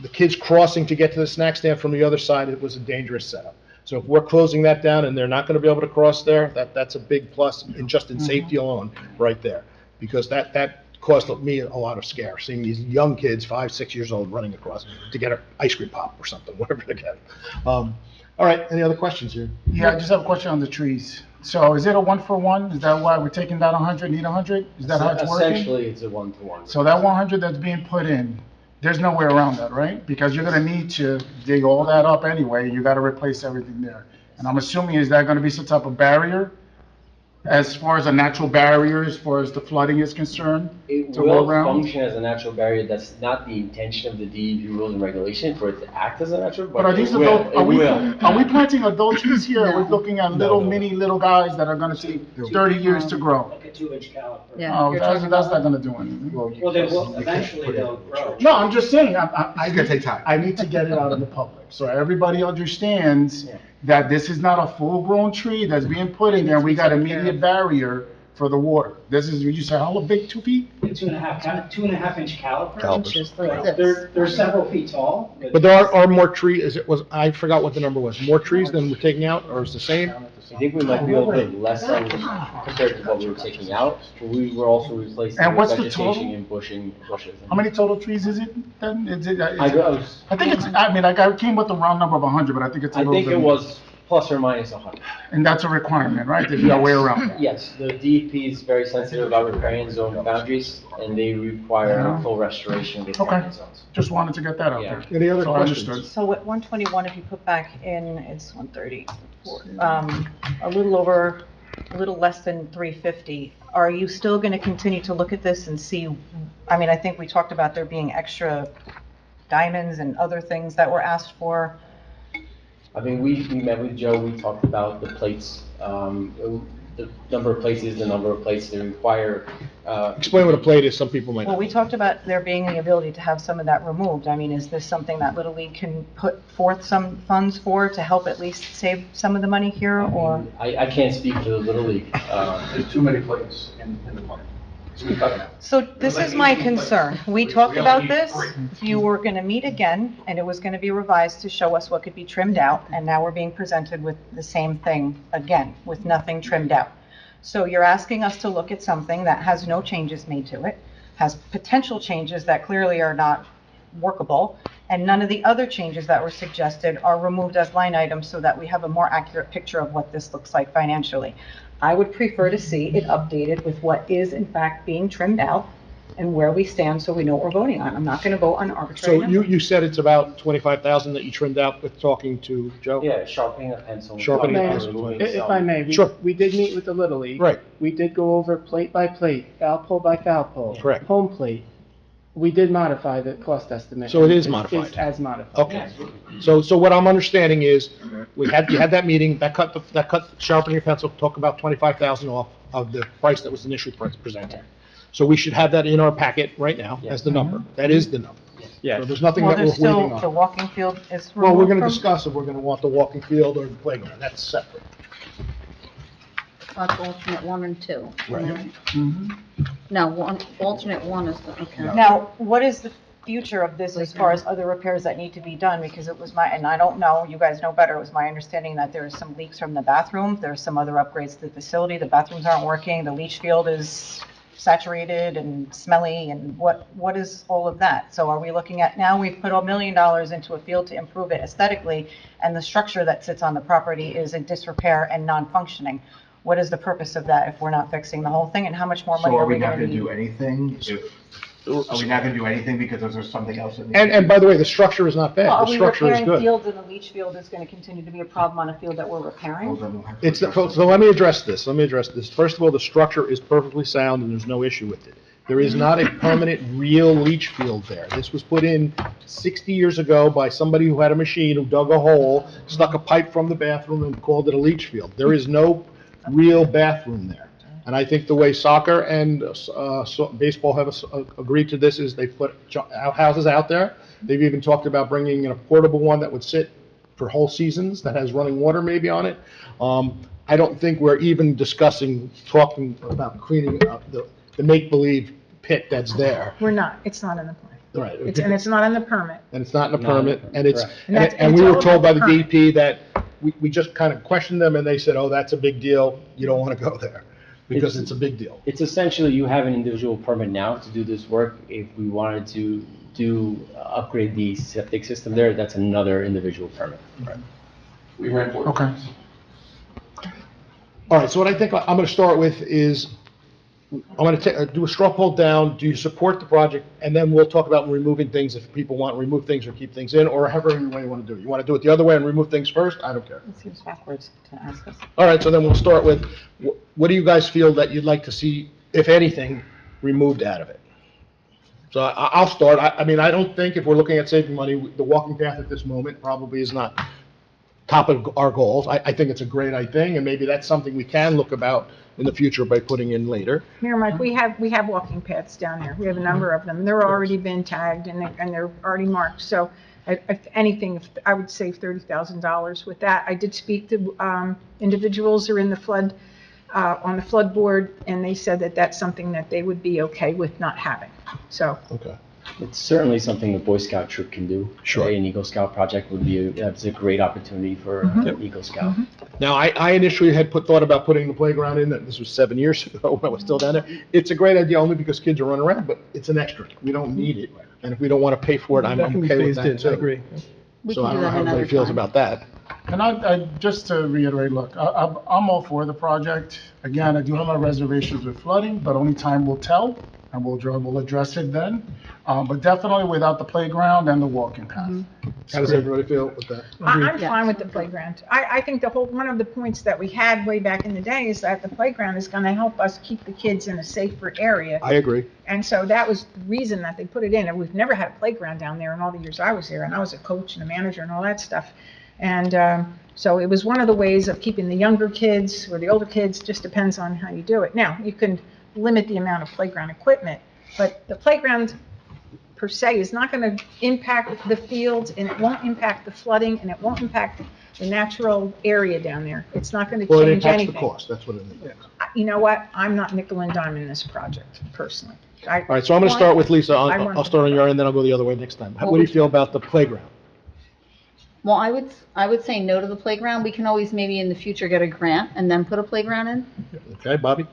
the kids crossing to get to the snack stand from the other side, it was a dangerous setup. So if we're closing that down and they're not going to be able to cross there, that's a big plus in safety alone, right there. Because that caused me a lot of scare, seeing these young kids, 5, 6 years old, running across to get an ice cream pop or something, whatever they get. All right, any other questions here? Yeah, I just have a question on the trees. So is it a 1-for-1? Is that why we're taking down 100, need 100? Is that how it's working? essentially, it's a 1-to-1. So that 100 that's being put in, there's no way around that, right? Because you're gonna need to dig all that up anyway, you gotta replace everything there. And I'm assuming, is that gonna be some type of barrier? As far as a natural barrier, as far as the flooding is concerned? It to go will around? function as a natural barrier. That's not the intention of the DEP rules and regulation for it to act as a natural, But are but these it will. adult, It will. are we planting adult trees here? Or we're looking at little guys that are gonna take 30 years to grow? Like a 2-inch caliper. Yeah, Oh, you're that's talking not about- gonna do anything. Well, they will, eventually they'll grow. No, I'm just saying, It's gonna take time. I need to get it out in the public, so everybody understands Yeah. that this is not a full-grown tree that's being put in there, we got immediate barrier for the water. This is, you say, how big, 2 feet? 2.5-inch caliper. Inches like Right. this. They're several feet tall. But there are more trees, I forgot what the number was, more trees than we're taking out, or is the same? I think we might be a little bit less on compared to what we were taking out. But we were also replacing And what's the vegetation total? and bushes. How many total trees is it then? I think it's, I came with the round number of 100, but I think it's a little bit. think it was plus or minus 100. And that's a requirement, right? There's no way around that. Yes, the DEP is very sensitive about riparian zone boundaries, and they require full restoration of the riparian zones. Just wanted to get that out Yeah. there. Any other So I questions? understood. So at 121, if you put back in, it's 130, a little less than 350, are you still going to continue to look at this and see, I mean, I think we talked about there being extra diamonds and other things that were asked for. I mean, we met with Joe, we talked about the plates, the number of plates is the number of plates they require. Explain what a plate is, some people might Well, not. we talked about there being the ability to have some of that removed. I mean, is this something that Little League can put forth some funds for to help at least save some of the money here, or? I can't speak for the Little League. There's too many plates in the park. So we cut them out. So this is my concern. We talked about this, you were gonna meet again, and it was gonna be revised to show us what could be trimmed out, and now we're being presented with the same thing again, with nothing trimmed out. So you're asking us to look at something that has no changes made to it, has potential changes that clearly are not workable, and none of the other changes that were suggested are removed as line items so that we have a more accurate picture of what this looks like financially. I would prefer to see it updated with what is in fact being trimmed out and where we stand so we know what we're voting on. I'm not going to vote on an arbitrary So number. you said it's about 25,000 that you trimmed out with talking to Joe? Yeah, sharpening a pencil. Sharpening a Mayor, pencil. removing If some- I may, Sure. we did meet with the Little League. Right. We did go over plate by plate, foul pole by foul pole. Correct. Home plate. We did modify the cost estimate. So it is It's modified? as modified. Okay. So what I'm understanding is, you had that meeting, that cut sharpening your pencil, talk about 25,000 off of the price that was initially presented. So we should have that in our packet right now as the number. That is the number. Yeah. So there's nothing Well, that we're there's still, waiting the on. walking field is Well, we're removed gonna from. discuss if we're gonna want the walking field or the playground. That's separate. That's alternate 1 and 2. Right. No, alternate 1 is the, okay. Now, what is the future of this as far as other repairs that need to be done? Because it was and I don't know, you guys know better, it was my understanding that there are some leaks from the bathroom, there's some other upgrades to the facility, the bathrooms aren't working, the leach field is saturated and smelly, and what is all of that? So are we looking at, now we've put $1 million into a field to improve it aesthetically, and the structure that sits on the property is in disrepair and non-functioning. What is the purpose of that if we're not fixing the whole thing, and how much more money So are are we we not gonna gonna do need? anything are we not gonna do anything because there's something else that needs? And by the way, the structure is not Well, bad. are The we structure is repairing good. fields and the leach field is gonna continue to be a problem on a field that we're repairing? So let me address this. First of all, the structure is perfectly sound and there's no issue with it. There is not a permanent real leach field there. This was put in 60 years ago by somebody who had a machine who dug a hole, stuck a pipe from the bathroom and called it a leach field. There is no real bathroom there. And I think the way soccer and baseball have agreed to this is they've put outhouses out there. They've even talked about bringing in a portable one that would sit for whole seasons, that has running water maybe on it. I don't think we're even talking about cleaning up the make-believe pit that's there. We're not, it's not in the plan. Right. And it's not in the permit. And it's not in the Not in the permit, permit, and it's, correct. And that's- and it's we were all told by the about the DP that we just kind of questioned them, and they said, oh, that's a big deal, you don't want to go there, because it's a big deal. It's essentially you have an individual permit now to do this work. If we wanted to upgrade the septic system there, that's another individual permit. Right. We ran for it. Okay. All right, so what I think I'm going to start with is, I'm going to do a straw poll down, do you support the project, and then we'll talk about removing things if people want to remove things or keep things in, or however you want to do it. You want to do it the other way and remove things first? I don't care. It seems backwards to ask us. All right, so then we'll start with, what do you guys feel that you'd like to see, if anything, removed out of it? So I'll start. I mean, I don't think if we're looking at saving money, the walking path at this moment probably is not top of our goals. I think it's a great thing, and maybe that's something we can look about in the future by putting in later. Here, Mike, we have walking paths down there. We have a number of them. They're already been tagged and they're already marked. So if anything, I would save $30,000 with that. I did speak to individuals who are in the flood, on the flood board, and they said that that's something that they would be okay with not having. So. Okay. It's certainly something a Boy Scout troop can do. Sure. An Eagle Scout project would be, that's a great opportunity for an Eagle Scout. Now, I initially had thought about putting the playground in, this was 7 years ago when I was still down there. It's a great idea only because kids are running around, but it's an extra. We don't need it. And if we don't want to pay for it, I'm That can be okay with phased that in, I too. agree. We So can I do don't know that how another everybody feels time. about that. And I just to reiterate, look, I'm all for the project. Again, I do have my reservations with flooding, but only time will tell, and we'll address it then. But definitely without the playground and the walking path. How does everybody feel with that? I'm fine with the playground. I think one of the points that we had way back in the day is that the playground is going to help us keep the kids in a safer area. I agree. And so that was the reason that they put it in. And we've never had a playground down there in all the years I was there. And I was a coach and a manager and all that stuff. And so it was one of the ways of keeping the younger kids or the older kids, just depends on how you do it. Now, you can limit the amount of playground equipment, but the playground per se is not going to impact the fields, and it won't impact the flooding, and it won't impact the natural area down there. It's not going to Well, it change impacts the anything. cost, that's what it is. You know what? I'm not nickel and diming this project, personally. All right, so I'm going to start with Lisa. I want- I'll start on your end, then I'll go the other way next time. What do you feel about the playground? Well, I would say no to the playground. We can always maybe in the future get a grant and then put a playground in. Okay, Bobby?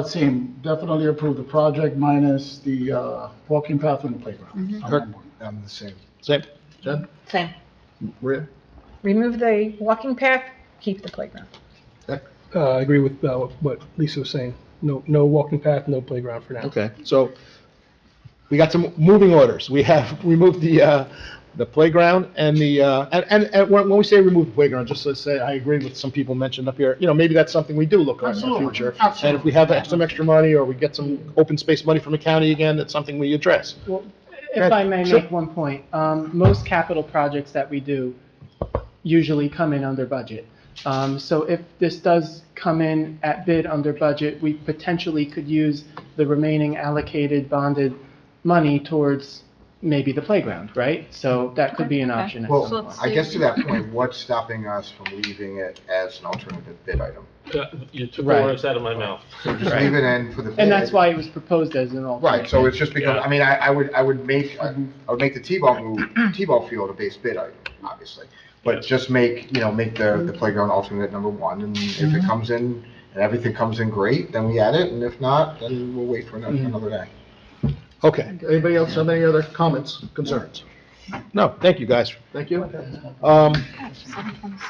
Same, definitely approve the project minus the walking path and the playground. Kirk? I'm the same. Same. Jen? Same. Maria? Remove the walking path, keep the playground. I agree with what Lisa was saying. No walking path, no playground for now. Okay, so we got some moving orders. We have removed the playground and and when we say remove the playground, just to say, I agree with some people mentioned up here, maybe that's something we do look at in the Absolutely, future. absolutely. And if we have some extra money or we get some open space money from the county again, that's something we address. Well, if I may Sure. make one point, most capital projects that we do usually come in under budget. So if this does come in at bid under budget, we potentially could use the remaining allocated bonded money towards maybe the playground, right? So that could be an option. at some Well, point. I guess to that point, what's stopping us from leaving it as an alternative bid item? You took the Right. words out of my mouth. So just Right. leave it in for the bid. And that's why it was proposed as an alternative. Right, so it's just because, Yeah. I mean, I would make the T-ball field a base bid item, obviously. But just make the playground alternate number one, and if it comes in, and everything comes in great, then we add it, and if not, then we'll wait for another day. Okay, anybody else have any other comments, concerns? No, thank you, guys, thank you. All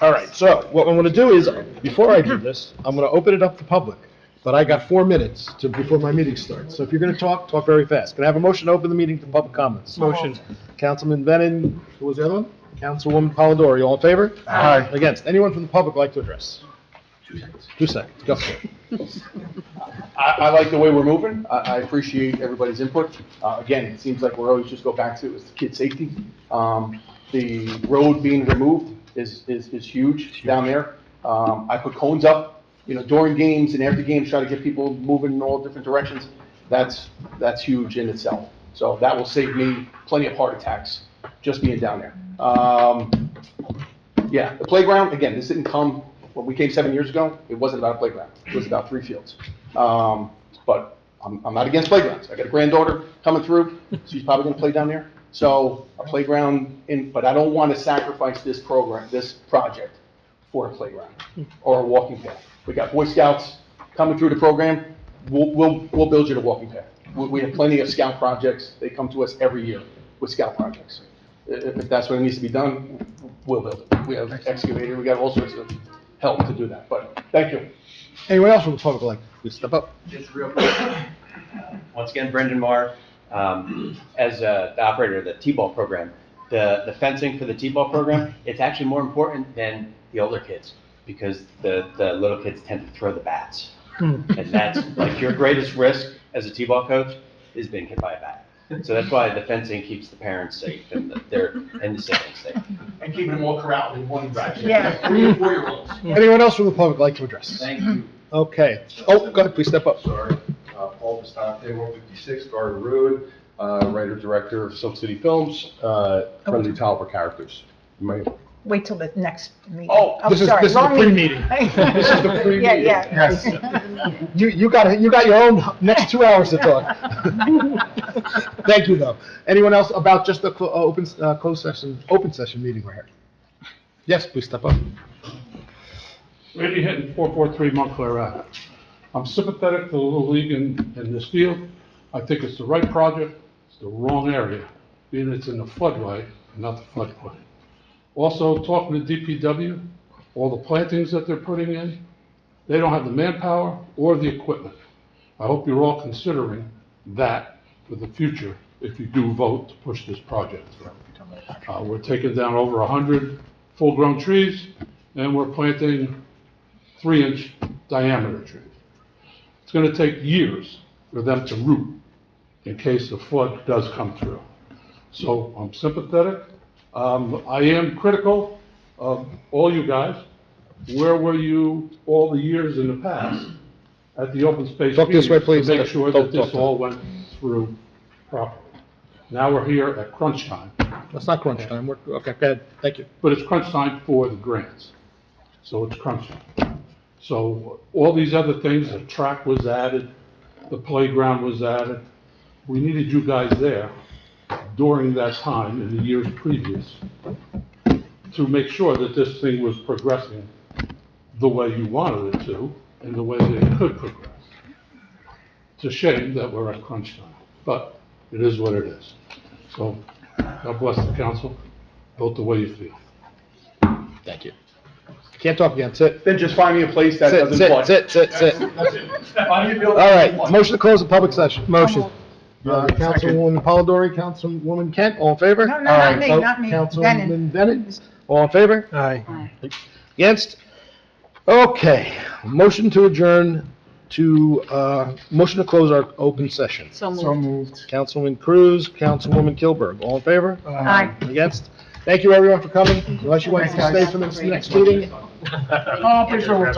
right, so what I'm gonna do is, before I do this, I'm gonna open it up to public, but I got 4 minutes before my meeting starts, so if you're gonna talk very fast. Can I have a motion to open the meeting to public comments? Motion. Councilman Venon, who was the other one? Councilwoman Polidori, all in favor? Aye. Against? Anyone from the public like to address? 2 seconds, go. I like the way we're moving. I appreciate everybody's input. Again, it seems like we're always just go back to is kid safety. The road being removed is huge down there. I put cones up, during games and after games, try to get people moving in all different directions. That's huge in itself. So that will save me plenty of heart attacks just being down there. Yeah, the playground, again, this didn't come, when we came 7 years ago, it wasn't about a playground. It was about 3 fields. But I'm not against playgrounds. I got a granddaughter coming through. She's probably going to play down there. So a playground, but I don't want to sacrifice this project for a playground or a walking path. We got Boy Scouts coming through the program. We'll build you the walking path. We have plenty of scout projects. They come to us every year with scout projects. If that's what needs to be done, we'll build it. We have excavator, we got all sorts of help to do that, but thank you. Anyone else from the public like, please step up. Just real quick. Once again, Brendan Marr, as the operator of the T-ball program, the fencing for the T-ball program, it's actually more important than the older kids because the little kids tend to throw the bats. And that's like your greatest risk as a T-ball coach is being hit by a bat. So that's why the fencing keeps the parents safe and the siblings safe. And keeping them all corralled in one direction. Yeah. 3 and 4-year-olds. Anyone else from the public like to address? Thank you. Okay. Oh, go ahead, please step up. Sorry. Paul Bastante, 156 Garden Road, writer, director of Silk City Films, friendly Tolliver characters. You might Wait till the next meeting. Oh, this is sorry, the wrong pre-meeting. This is the pre-meeting. Yeah. You got your own next 2 hours to talk. Thank you, though. Anyone else about just the open session meeting we're here? Yes, please step up. Randy Hinton, 443 Montclair Ave. I'm sympathetic to the Little League in this field. I think it's the right project, it's the wrong area, being it's in the floodway, not the floodplain. Also, talking to DPW, all the plantings that they're putting in, they don't have the manpower or the equipment. I hope you're all considering that for the future if you do vote to push this project through. We're taking down over 100 full-grown trees, and we're planting 3-inch diameter trees. It's going to take years for them to root in case the flood does come through. So I'm sympathetic. I am critical of all you guys. Where were you all the years in the past at the open space Talk this way, meetings please. to make sure Talk that this to all went through properly? Now we're here at crunch time. That's not crunch time. Okay, go ahead. Thank you. But it's crunch time for the grants. So it's crunch time. So all these other things, the track was added, the playground was added. We needed you guys there during that time in the years previous to make sure that this thing was progressing the way you wanted it to and the way that it could progress. It's a shame that we're at crunch time, but it is what it is. So God bless the council. Vote the way you feel. Thank you. Can't talk again, sit. Then just find me a place that Sit, doesn't sit, flood. sit, sit, sit. That's it. Find me a building All that right, doesn't flood. motion to close the public session. Motion. Councilwoman Polidori, Councilwoman Kent, all in favor? No, not me, Oh, not me. Councilwoman Bennett, all in favor? Aye. Against? Okay, motion to adjourn motion to close our open session. So So moved. moved. Councilman Cruz, Councilwoman Kilberg, all in favor? Aye. Against? Thank you, everyone, for coming, unless you want to Thanks, stay guys. for the next meeting. Oh, I'm pretty sure we'll talk.